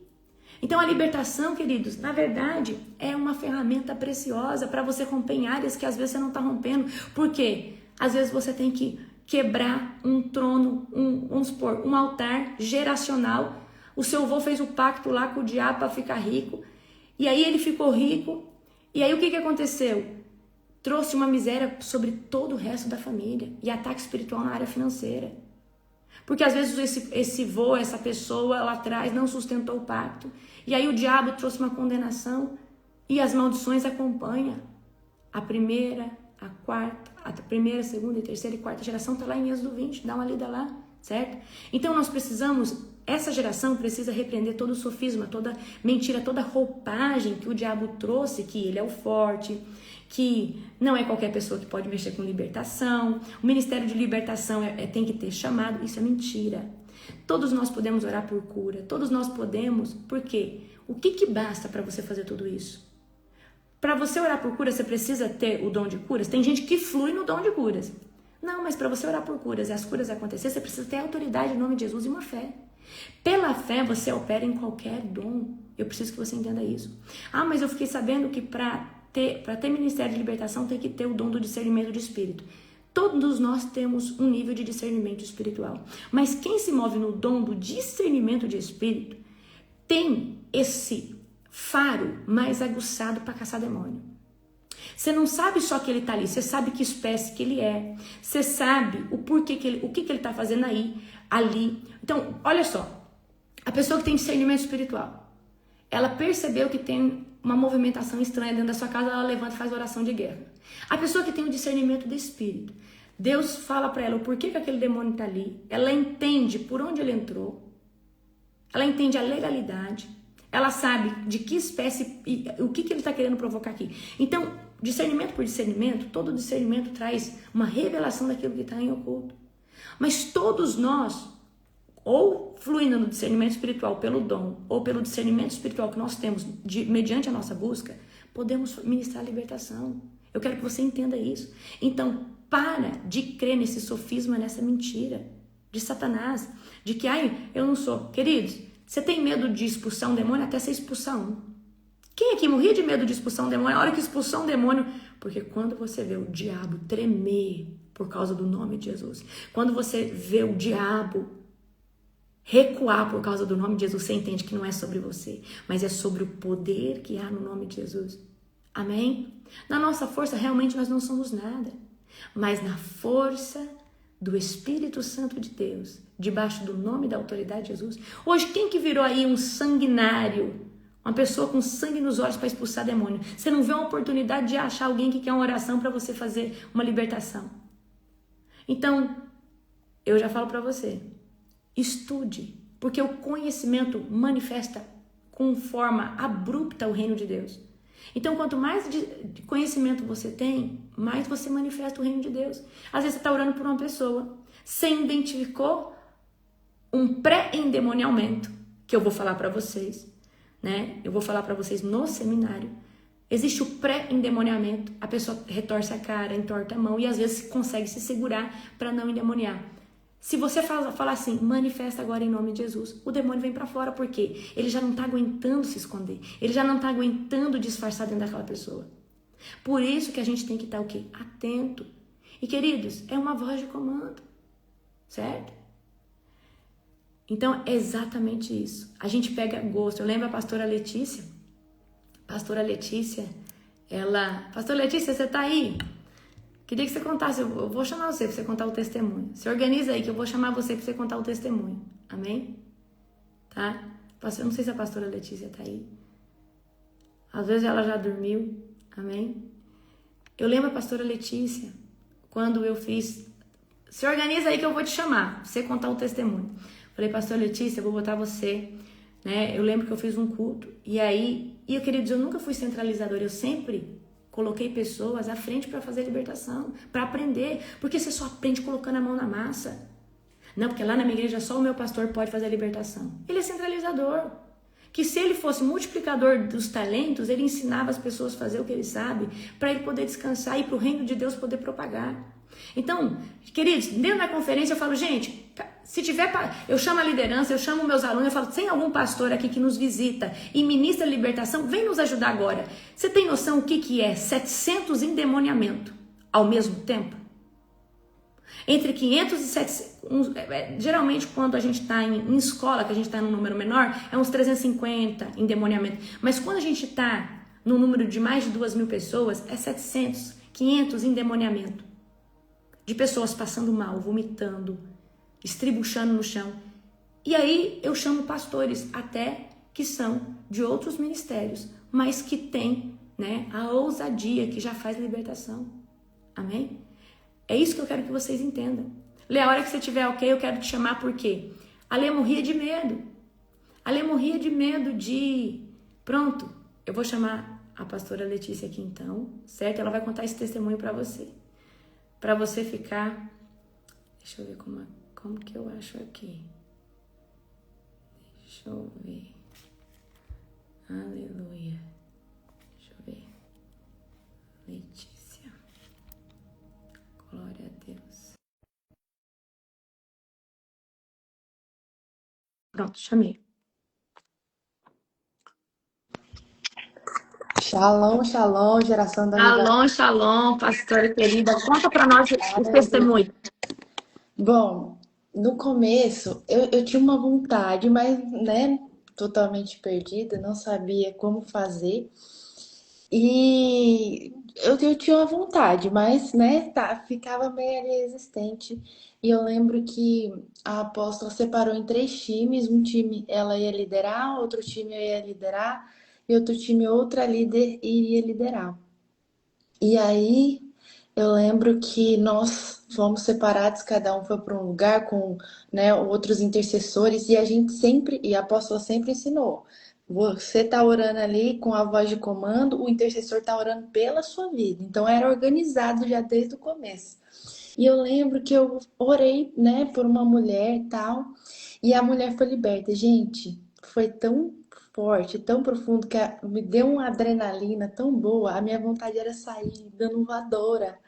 Então a libertação, queridos, na verdade é uma ferramenta preciosa para você romper em áreas que às vezes você não está rompendo. Por quê? Às vezes você tem que quebrar um trono, vamos supor, um altar geracional. O seu avô fez o pacto lá com o diabo para ficar rico. E aí ele ficou rico. E aí o que aconteceu? Trouxe uma miséria sobre todo o resto da família. E ataque espiritual na área financeira. Porque às vezes esse vô, essa pessoa lá atrás não sustentou o pacto. E aí o diabo trouxe uma condenação. E as maldições acompanham. A primeira, a quarta, a primeira, segunda, terceira e quarta geração está lá em Êxodo 20. Dá uma lida lá, certo? Então nós precisamos... Essa geração precisa repreender todo o sofisma, toda mentira, toda roupagem que o diabo trouxe, que ele é o forte, que não é qualquer pessoa que pode mexer com libertação, o ministério de libertação tem que ter chamado, isso é mentira. Todos nós podemos orar por cura, todos nós podemos, por quê? O que basta para você fazer tudo isso? Para você orar por cura, você precisa ter o dom de curas? Tem gente que flui no dom de curas. Não, mas para você orar por curas e as curas acontecer, você precisa ter autoridade em nome de Jesus e uma fé. Pela fé você opera em qualquer dom. Eu preciso que você entenda isso. Ah, mas eu fiquei sabendo que para ter ministério de libertação tem que ter o dom do discernimento de espírito. Todos nós temos um nível de discernimento espiritual. Mas quem se move no dom do discernimento de espírito tem esse faro mais aguçado para caçar demônio. Você não sabe só que ele está ali, você sabe que espécie que ele é. Você sabe o porquê o que ele está fazendo ali. Então, olha só, a pessoa que tem discernimento espiritual, ela percebeu que tem uma movimentação estranha dentro da sua casa, ela levanta e faz oração de guerra. A pessoa que tem o discernimento do espírito, Deus fala para ela o porquê que aquele demônio está ali, ela entende por onde ele entrou, ela entende a legalidade, ela sabe de que espécie, o que ele está querendo provocar aqui. Então, discernimento por discernimento, todo discernimento traz uma revelação daquilo que está em oculto. Mas todos nós, ou fluindo no discernimento espiritual pelo dom, ou pelo discernimento espiritual que nós temos mediante a nossa busca, podemos ministrar a libertação. Eu quero que você entenda isso. Então, para de crer nesse sofisma, nessa mentira de Satanás, de que, eu não sou. Queridos, você tem medo de expulsar um demônio até você expulsar um. Quem aqui morria de medo de expulsar um demônio? A hora que expulsou um demônio, porque quando você vê o diabo tremer por causa do nome de Jesus, quando você vê o diabo recuar por causa do nome de Jesus, você entende que não é sobre você, mas é sobre o poder que há no nome de Jesus. Amém? Na nossa força, realmente nós não somos nada, mas na força do Espírito Santo de Deus, debaixo do nome da autoridade de Jesus. Hoje, quem que virou aí um sanguinário? Uma pessoa com sangue nos olhos para expulsar demônio. Você não vê uma oportunidade de achar alguém que quer uma oração para você fazer uma libertação. Então, eu já falo para você, estude, porque o conhecimento manifesta com forma abrupta o reino de Deus. Então, quanto mais de conhecimento você tem, mais você manifesta o reino de Deus. Às vezes você está orando por uma pessoa, você identificou um pré-endemoniamento, que eu vou falar para vocês, né? Eu vou falar para vocês no seminário. Existe o pré-endemoniamento, a pessoa retorce a cara, entorta a mão e às vezes consegue se segurar para não endemoniar. Se você falar assim, manifesta agora em nome de Jesus, o demônio vem para fora, porque ele já não está aguentando se esconder, ele já não está aguentando disfarçar dentro daquela pessoa. Por isso que a gente tem que estar o quê? Atento. E queridos, é uma voz de comando, certo? Então é exatamente isso. A gente pega gosto. Eu lembro a pastora Letícia. Pastora Letícia, Pastora Letícia, você tá aí? Queria que você contasse, eu vou chamar você para você contar o testemunho. Se organiza aí que eu vou chamar você para você contar o testemunho. Amém? Tá? Eu não sei se a pastora Letícia tá aí. Às vezes ela já dormiu. Amém? Eu lembro a pastora Letícia, quando eu fiz... Se organiza aí que eu vou te chamar pra você contar o testemunho. Falei, pastora Letícia, eu vou botar você... Né? Eu lembro que eu fiz um culto. E aí, eu queria dizer, eu nunca fui centralizadora. Eu sempre... coloquei pessoas à frente para fazer libertação, para aprender, porque você só aprende colocando a mão na massa. Não, porque lá na minha igreja só o meu pastor pode fazer a libertação. Ele é centralizador. Que se ele fosse multiplicador dos talentos, ele ensinava as pessoas a fazer o que ele sabe, para ele poder descansar e para o reino de Deus poder propagar. Então, queridos, dentro da conferência eu falo, gente, Se tiver, eu chamo a liderança, eu chamo meus alunos, eu falo, tem algum pastor aqui que nos visita e ministra libertação? Vem nos ajudar agora. Você tem noção o que é 700 endemoniamentos ao mesmo tempo? Entre 500 e 700, geralmente quando a gente está em escola, que a gente está num número menor, é uns 350 endemoniamentos. Mas quando a gente está num número de mais de 2.000 pessoas, é 700, 500 endemoniamentos. De pessoas passando mal, vomitando, estribuchando no chão. E aí eu chamo pastores até que são de outros ministérios, mas que têm, né, a ousadia que já faz libertação. Amém? É isso que eu quero que vocês entendam. Lê, a hora que você tiver ok, eu quero te chamar por quê? A Lê morria de medo. A Lê morria de medo de... Pronto, eu vou chamar a pastora Letícia aqui então, certo? Ela vai contar esse testemunho para você. Para você ficar... Deixa eu ver como que eu acho aqui. Deixa eu ver. Aleluia. Deixa eu ver. Letícia. Glória a Deus. Pronto, chamei. Shalom, shalom, geração da vida. Shalom, shalom, pastora querida. Conta para nós o testemunho. Bom, no começo eu tinha uma vontade, mas, né, totalmente perdida, não sabia como fazer. E eu tinha uma vontade, mas, né, ficava meio ali resistente. E eu lembro que a apóstola separou em 3 times. Um time ela ia liderar, outro time eu ia liderar, e outro time outra líder iria liderar. E aí eu lembro que nós fomos separados, cada um foi para um lugar com, né, outros intercessores, e a gente sempre, e a apóstola sempre ensinou. Você tá orando ali com a voz de comando, o intercessor tá orando pela sua vida. Então era organizado já desde o começo. E eu lembro que eu orei, né, por uma mulher e tal, e a mulher foi liberta. Gente, foi tão forte, tão profundo, que me deu uma adrenalina tão boa. A minha vontade era sair dando voadora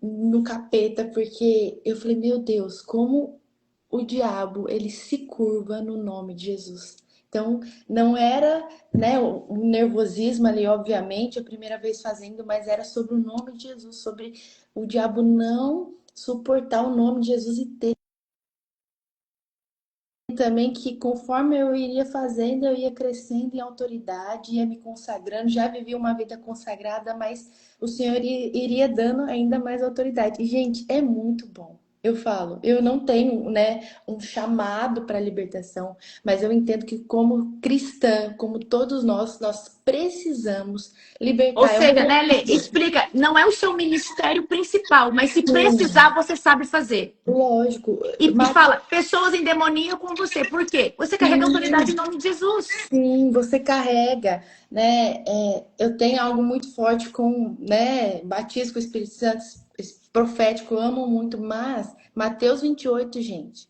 no capeta, porque eu falei, meu Deus, como o diabo, ele se curva no nome de Jesus. Então, não era, né, o nervosismo ali, obviamente, a primeira vez fazendo, mas era sobre o nome de Jesus, sobre o diabo não suportar o nome de Jesus e ter também que conforme eu iria fazendo, eu ia crescendo em autoridade, ia me consagrando. Já vivi uma vida consagrada, mas o Senhor iria dando ainda mais autoridade. E, gente, é muito bom. Eu falo, eu não tenho, né, um chamado para libertação, mas eu entendo que como cristã, como todos nós precisamos Ou libertar. seja, né, Lê, explica, não é o seu ministério principal, mas se precisar, você sabe fazer. Lógico, E mas fala, pessoas endemoniam com você. Por quê? Você carrega a autoridade em nome de Jesus. sim, você carrega, né? Eu tenho algo muito forte com, né? Batismo com o Espírito Santo, profético, eu amo muito, mas Mateus 28, gente.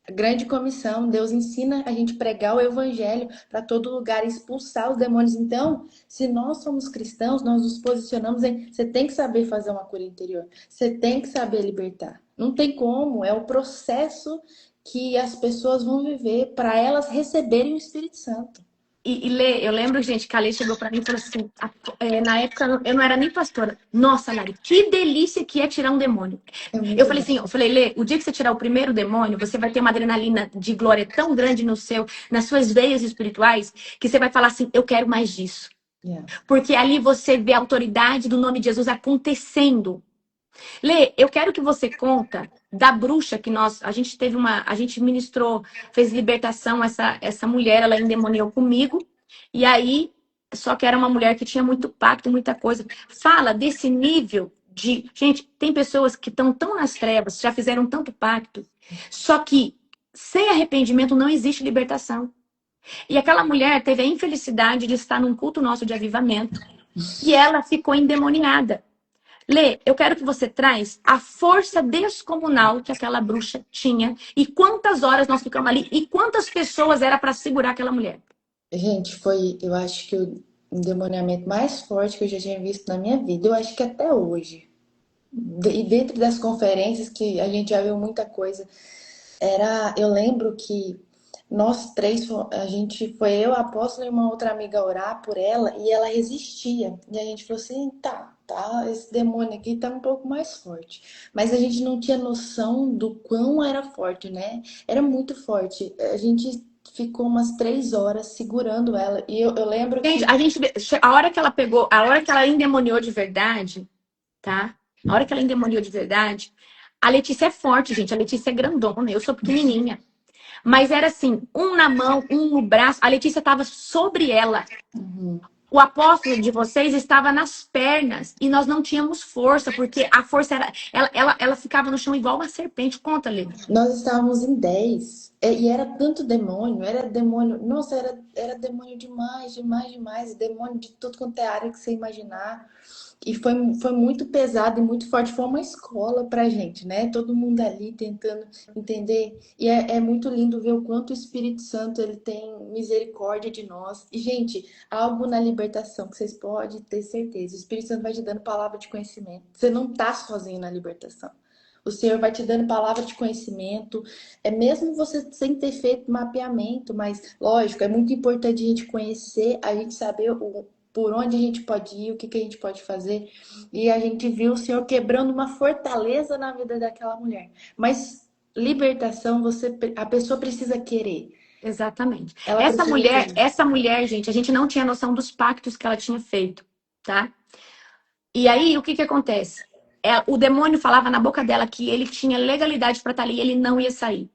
A grande comissão, Deus ensina a gente pregar o evangelho para todo lugar, expulsar os demônios. Então, se nós somos cristãos, nós nos posicionamos em. Você tem que saber fazer uma cura interior, você tem que saber libertar. Não tem como, é o processo que as pessoas vão viver para elas receberem o Espírito Santo. E Lê, eu lembro, gente, que a Lê chegou pra mim e falou assim, na época eu não era nem pastora. Nossa, Lari, que delícia que é tirar um demônio. É Eu muito falei bom. assim, Lê, o dia que você tirar o primeiro demônio, você vai ter uma adrenalina de glória tão grande nas suas veias espirituais, que você vai falar assim, eu quero mais disso. Yeah. Porque ali você vê a autoridade do nome de Jesus acontecendo. Lê, eu quero que você conta da bruxa que a gente ministrou, fez libertação, essa mulher, ela endemoniou comigo, e aí, só que era uma mulher que tinha muito pacto, muita coisa. Fala desse nível de, gente, tem pessoas que estão tão nas trevas, já fizeram tanto pacto, só que sem arrependimento não existe libertação. E aquela mulher teve a infelicidade de estar num culto nosso de avivamento, e ela ficou endemoniada. Lê, eu quero que você traz a força descomunal que aquela bruxa tinha e quantas horas nós ficamos ali e quantas pessoas era para segurar aquela mulher. Gente, foi, eu acho que o endemoniamento mais forte que eu já tinha visto na minha vida. Eu acho que até hoje. E dentro das conferências, que a gente já viu muita coisa, Eu lembro que nós três, a gente foi eu, a apóstola e uma outra amiga orar por ela e ela resistia. E a gente falou assim, tá, esse demônio aqui tá um pouco mais forte. Mas a gente não tinha noção do quão era forte, né? Era muito forte. A gente ficou umas 3 horas segurando ela. E eu lembro Gente, que a hora que ela pegou, a hora que ela endemoniou de verdade, tá? A hora que ela endemoniou de verdade, a Letícia é forte, gente. A Letícia é grandona, eu sou pequenininha. Mas era assim, um na mão, um no braço. A Letícia estava sobre ela. O apóstolo de vocês estava nas pernas e nós não tínhamos força, porque a força era. Ela ficava no chão igual uma serpente. Conta, Lê. nós estávamos em 10 e era tanto demônio, era demônio, nossa, era demônio demais, demais, demais, demônio de tudo quanto é área que você imaginar. E foi muito pesado e muito forte. Foi uma escola pra gente, né? Todo mundo ali tentando entender. E é muito lindo ver o quanto o Espírito Santo ele tem misericórdia de nós. E, gente, algo na libertação que vocês podem ter certeza. O Espírito Santo vai te dando palavra de conhecimento. Você não tá sozinho na libertação. O Senhor vai te dando palavra de conhecimento. É mesmo você sem ter feito mapeamento, mas lógico, é muito importante a gente conhecer, a gente saber por onde a gente pode ir, o que a gente pode fazer. E a gente viu o Senhor quebrando uma fortaleza na vida daquela mulher. Mas libertação, a pessoa precisa querer. Exatamente. Ela precisa querer. Essa mulher, gente, a gente não tinha noção dos pactos que ela tinha feito, tá? E aí, o que que acontece? O demônio falava na boca dela que ele tinha legalidade para estar ali e ele não ia sair.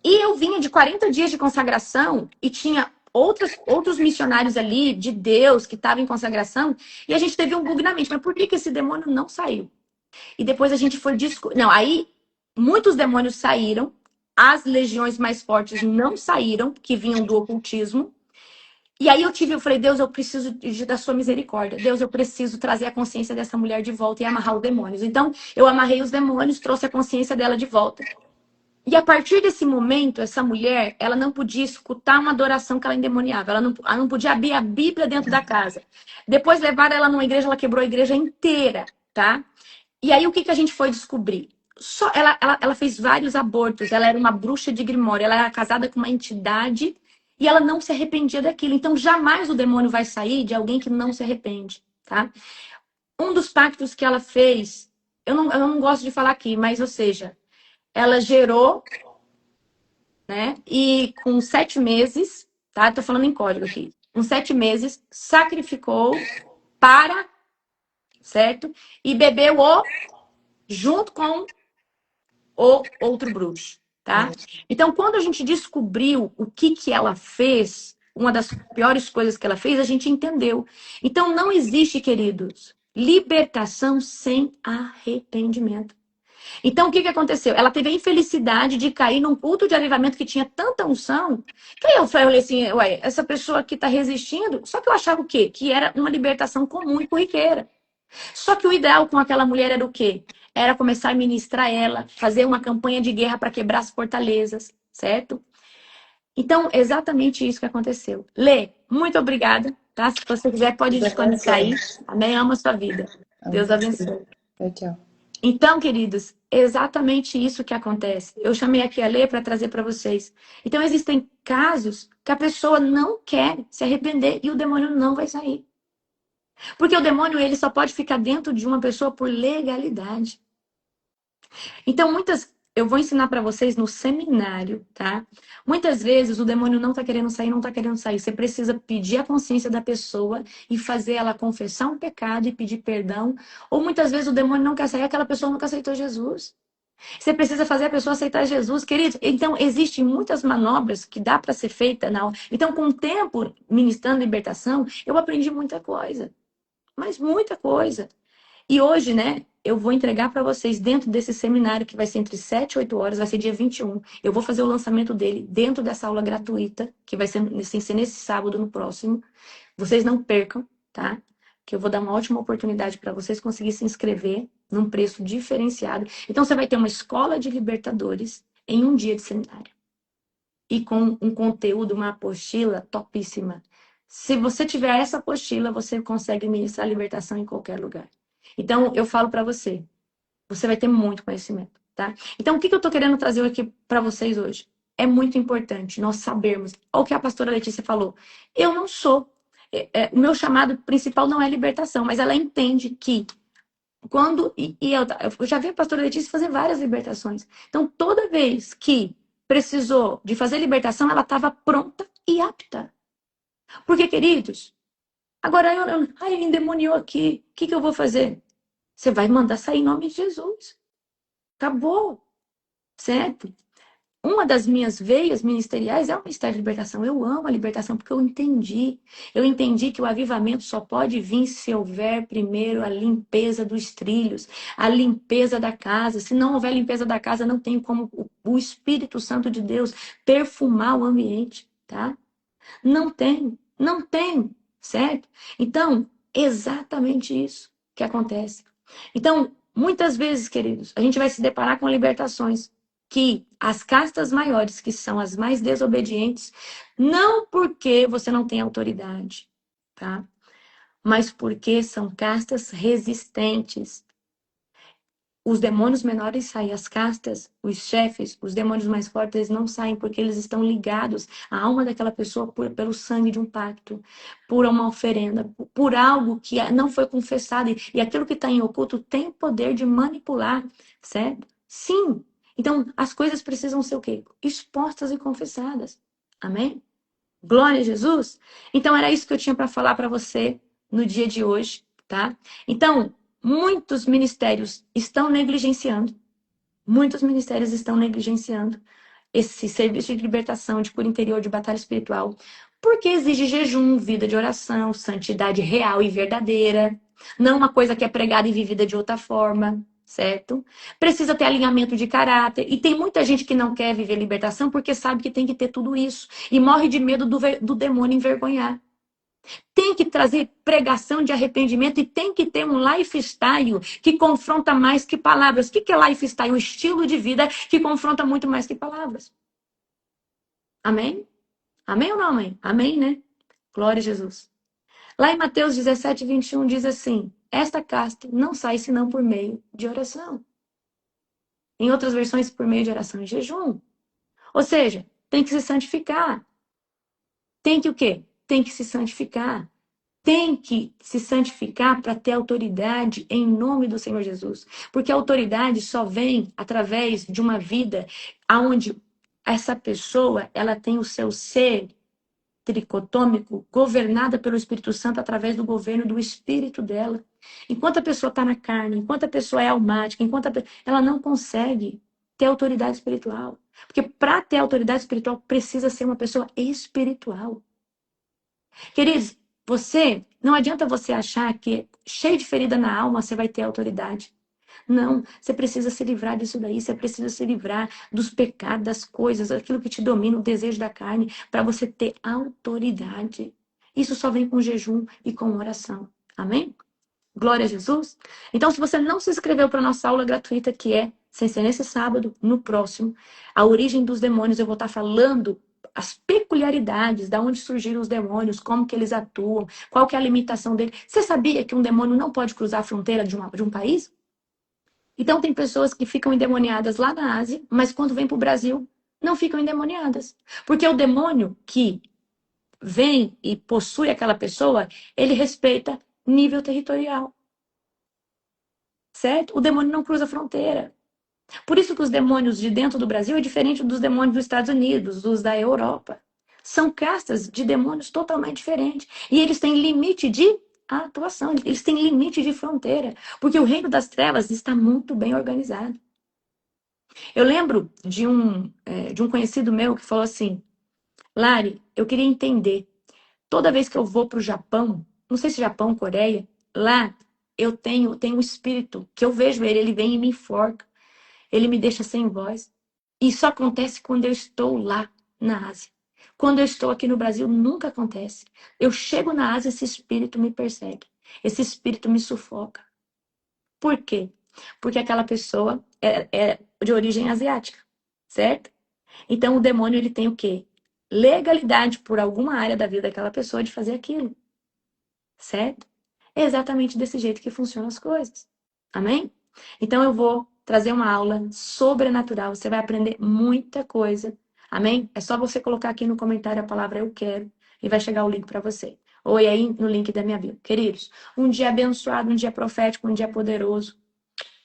E eu vinha de 40 dias de consagração e tinha outros missionários ali de Deus que estavam em consagração e a gente teve um bug na mente. Mas por que que esse demônio não saiu? E depois a gente foi descobrir. Não, aí muitos demônios saíram, as legiões mais fortes não saíram, que vinham do ocultismo. E aí eu falei, Deus, eu preciso da sua misericórdia. Deus, eu preciso trazer a consciência dessa mulher de volta e amarrar os demônios. Então, eu amarrei os demônios, trouxe a consciência dela de volta. E a partir desse momento, essa mulher, ela não podia escutar uma adoração que ela endemoniava. Ela não podia abrir a Bíblia dentro da casa. Depois levaram ela numa igreja, ela quebrou a igreja inteira, tá? E aí, o que que a gente foi descobrir? Ela fez vários abortos, ela era uma bruxa de Grimório, ela era casada com uma entidade e ela não se arrependia daquilo. Então, jamais o demônio vai sair de alguém que não se arrepende, tá? Um dos pactos que ela fez, eu não gosto de falar aqui, mas, ou seja, ela gerou, né? E com 7 meses, tá? Tô falando em código aqui. Com 7 meses, sacrificou para, certo? E bebeu junto com ou outro bruxo, tá? Então, quando a gente descobriu o que que ela fez, uma das piores coisas que ela fez, a gente entendeu. Então, não existe, queridos, libertação sem arrependimento. Então, o que que aconteceu? Ela teve a infelicidade de cair num culto de avivamento que tinha tanta unção, que eu falei assim, ué, essa pessoa aqui tá resistindo, só que eu achava o quê? Que era uma libertação comum e corriqueira. Só que o ideal com aquela mulher era o quê? Era começar a ministrar ela, fazer uma campanha de guerra para quebrar as fortalezas, certo? Então, exatamente isso que aconteceu. Lê, muito obrigada, tá? Se você quiser, pode Deus desconectar abençoe. aí. Amém? Ama a sua vida. Deus Amém. abençoe. Tchau, tchau. Então, queridos, é exatamente isso que acontece. Eu chamei aqui a Lê para trazer para vocês. Então, existem casos que a pessoa não quer se arrepender e o demônio não vai sair. Porque o demônio, ele só pode ficar dentro de uma pessoa por legalidade. Então, eu vou ensinar para vocês no seminário, tá? Muitas vezes o demônio não tá querendo sair, não tá querendo sair. Você precisa pedir a consciência da pessoa e fazer ela confessar um pecado e pedir perdão. Ou muitas vezes o demônio não quer sair, aquela pessoa nunca aceitou Jesus. Você precisa fazer a pessoa aceitar Jesus, querido. Então, existem muitas manobras que dá para ser feita na hora. Então, com o tempo, ministrando libertação, eu aprendi muita coisa. Mas muita coisa. E hoje, né, eu vou entregar para vocês dentro desse seminário que vai ser entre 7 e 8 horas, vai ser dia 21. Eu vou fazer o lançamento dele dentro dessa aula gratuita, que vai ser, nesse sábado, no próximo. Vocês não percam, tá? Que eu vou dar uma ótima oportunidade para vocês conseguirem se inscrever num preço diferenciado. Então, você vai ter uma escola de libertadores em um dia de seminário. E com um conteúdo, uma apostila topíssima. Se você tiver essa apostila, você consegue ministrar libertação em qualquer lugar. Então, eu falo para você, você vai ter muito conhecimento. tá? Então, o que eu tô querendo trazer aqui para vocês hoje? É muito importante nós sabermos, olha o que a pastora Letícia falou, eu não sou, o meu chamado principal não é libertação, mas ela entende que quando, eu já vi a pastora Letícia fazer várias libertações, então toda vez que precisou de fazer libertação, ela estava pronta e apta. Porque, queridos, agora ai, ele endemoniou aqui, o que eu vou fazer? Você vai mandar sair em nome de Jesus. Acabou, certo? Uma das minhas veias ministeriais é o ministério de libertação. Eu amo a libertação porque eu entendi. Eu entendi que o avivamento só pode vir se houver primeiro a limpeza dos trilhos, a limpeza da casa. Se não houver limpeza da casa, não tem como o Espírito Santo de Deus perfumar o ambiente, tá? Não tem, não tem, certo? Então, exatamente isso que acontece. Então, muitas vezes, queridos, a gente vai se deparar com libertações que as castas maiores, que são as mais desobedientes, não porque você não tem autoridade, tá? Mas porque são castas resistentes. Os demônios menores saem, as castas, os chefes, os demônios mais fortes, eles não saem porque eles estão ligados à alma daquela pessoa pelo sangue de um pacto, por uma oferenda, por algo que não foi confessado. E aquilo que está em oculto tem poder de manipular, certo? Sim. Então, as coisas precisam ser o quê? Expostas e confessadas. Amém? Glória a Jesus. Então, era isso que eu tinha para falar para você no dia de hoje, tá? Então, muitos ministérios estão negligenciando esse serviço de libertação, de cura interior, de batalha espiritual, porque exige jejum, vida de oração, santidade real e verdadeira, não uma coisa que é pregada e vivida de outra forma, certo? Precisa ter alinhamento de caráter, e tem muita gente que não quer viver libertação porque sabe que tem que ter tudo isso, e morre de medo do demônio envergonhar. Tem que trazer pregação de arrependimento e tem que ter um lifestyle que confronta mais que palavras. O que é lifestyle? Um estilo de vida que confronta muito mais que palavras. Amém? Amém ou não amém? Amém, né? Glória a Jesus. Lá em Mateus 17, 21 diz assim: esta casta não sai senão por meio de oração. Em outras versões, por meio de oração e jejum. Ou seja, tem que se santificar. Tem que o quê? Tem que se santificar. Tem que se santificar para ter autoridade em nome do Senhor Jesus. Porque a autoridade só vem através de uma vida onde essa pessoa ela tem o seu ser tricotômico governada pelo Espírito Santo através do governo do Espírito dela. Enquanto a pessoa está na carne, enquanto a pessoa é almática, ela não consegue ter autoridade espiritual. Porque para ter autoridade espiritual precisa ser uma pessoa espiritual. Queridos, não adianta você achar que cheio de ferida na alma você vai ter autoridade. Não, você precisa se livrar disso daí, você precisa se livrar dos pecados, das coisas, aquilo que te domina, o desejo da carne, para você ter autoridade. Isso só vem com jejum e com oração. Amém? Glória a Jesus. Então, se você não se inscreveu para a nossa aula gratuita, que é, sem ser nesse sábado, no próximo, a origem dos demônios, eu vou estar falando as peculiaridades, da onde surgiram os demônios, como que eles atuam, qual que é a limitação dele. Você sabia que um demônio não pode cruzar a fronteira de um país? Então, tem pessoas que ficam endemoniadas lá na Ásia, mas quando vêm para o Brasil, não ficam endemoniadas. Porque o demônio que vem e possui aquela pessoa, ele respeita nível territorial. Certo? O demônio não cruza a fronteira. Por isso que os demônios de dentro do Brasil é diferente dos demônios dos Estados Unidos, dos da Europa. São castas de demônios totalmente diferentes. E eles têm limite de atuação, eles têm limite de fronteira. Porque o reino das trevas está muito bem organizado. Eu lembro de um conhecido meu que falou assim: Lari, eu queria entender. Toda vez que eu vou para o Japão, não sei se Japão, Coreia, lá tenho um espírito que eu vejo ele vem e me enforca. Ele me deixa sem voz. Isso acontece quando eu estou lá na Ásia. Quando eu estou aqui no Brasil, nunca acontece. Eu chego na Ásia, esse espírito me persegue. Esse espírito me sufoca. Por quê? Porque aquela pessoa é de origem asiática, certo? Então o demônio ele tem o quê? Legalidade por alguma área da vida daquela pessoa de fazer aquilo, certo? É exatamente desse jeito que funcionam as coisas. Amém? Então eu vou trazer uma aula sobrenatural. Você vai aprender muita coisa. Amém? É só você colocar aqui no comentário a palavra eu quero e vai chegar o link para você. Ou aí no link da minha bio. Queridos, um dia abençoado, um dia profético, um dia poderoso.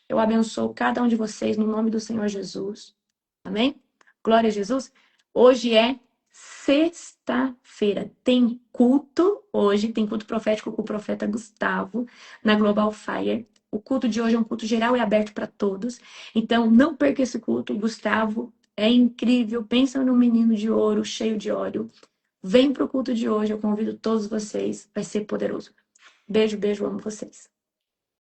Eu abençoo cada um de vocês no nome do Senhor Jesus. Amém? Glória a Jesus. Hoje é sexta-feira. Tem culto hoje, tem culto profético com o profeta Gustavo na Global Fire. O culto de hoje é um culto geral e aberto para todos. Então, não perca esse culto. O Gustavo é incrível. Pensa no menino de ouro, cheio de óleo. Vem para o culto de hoje. Eu convido todos vocês. Vai ser poderoso. Beijo, beijo. Amo vocês.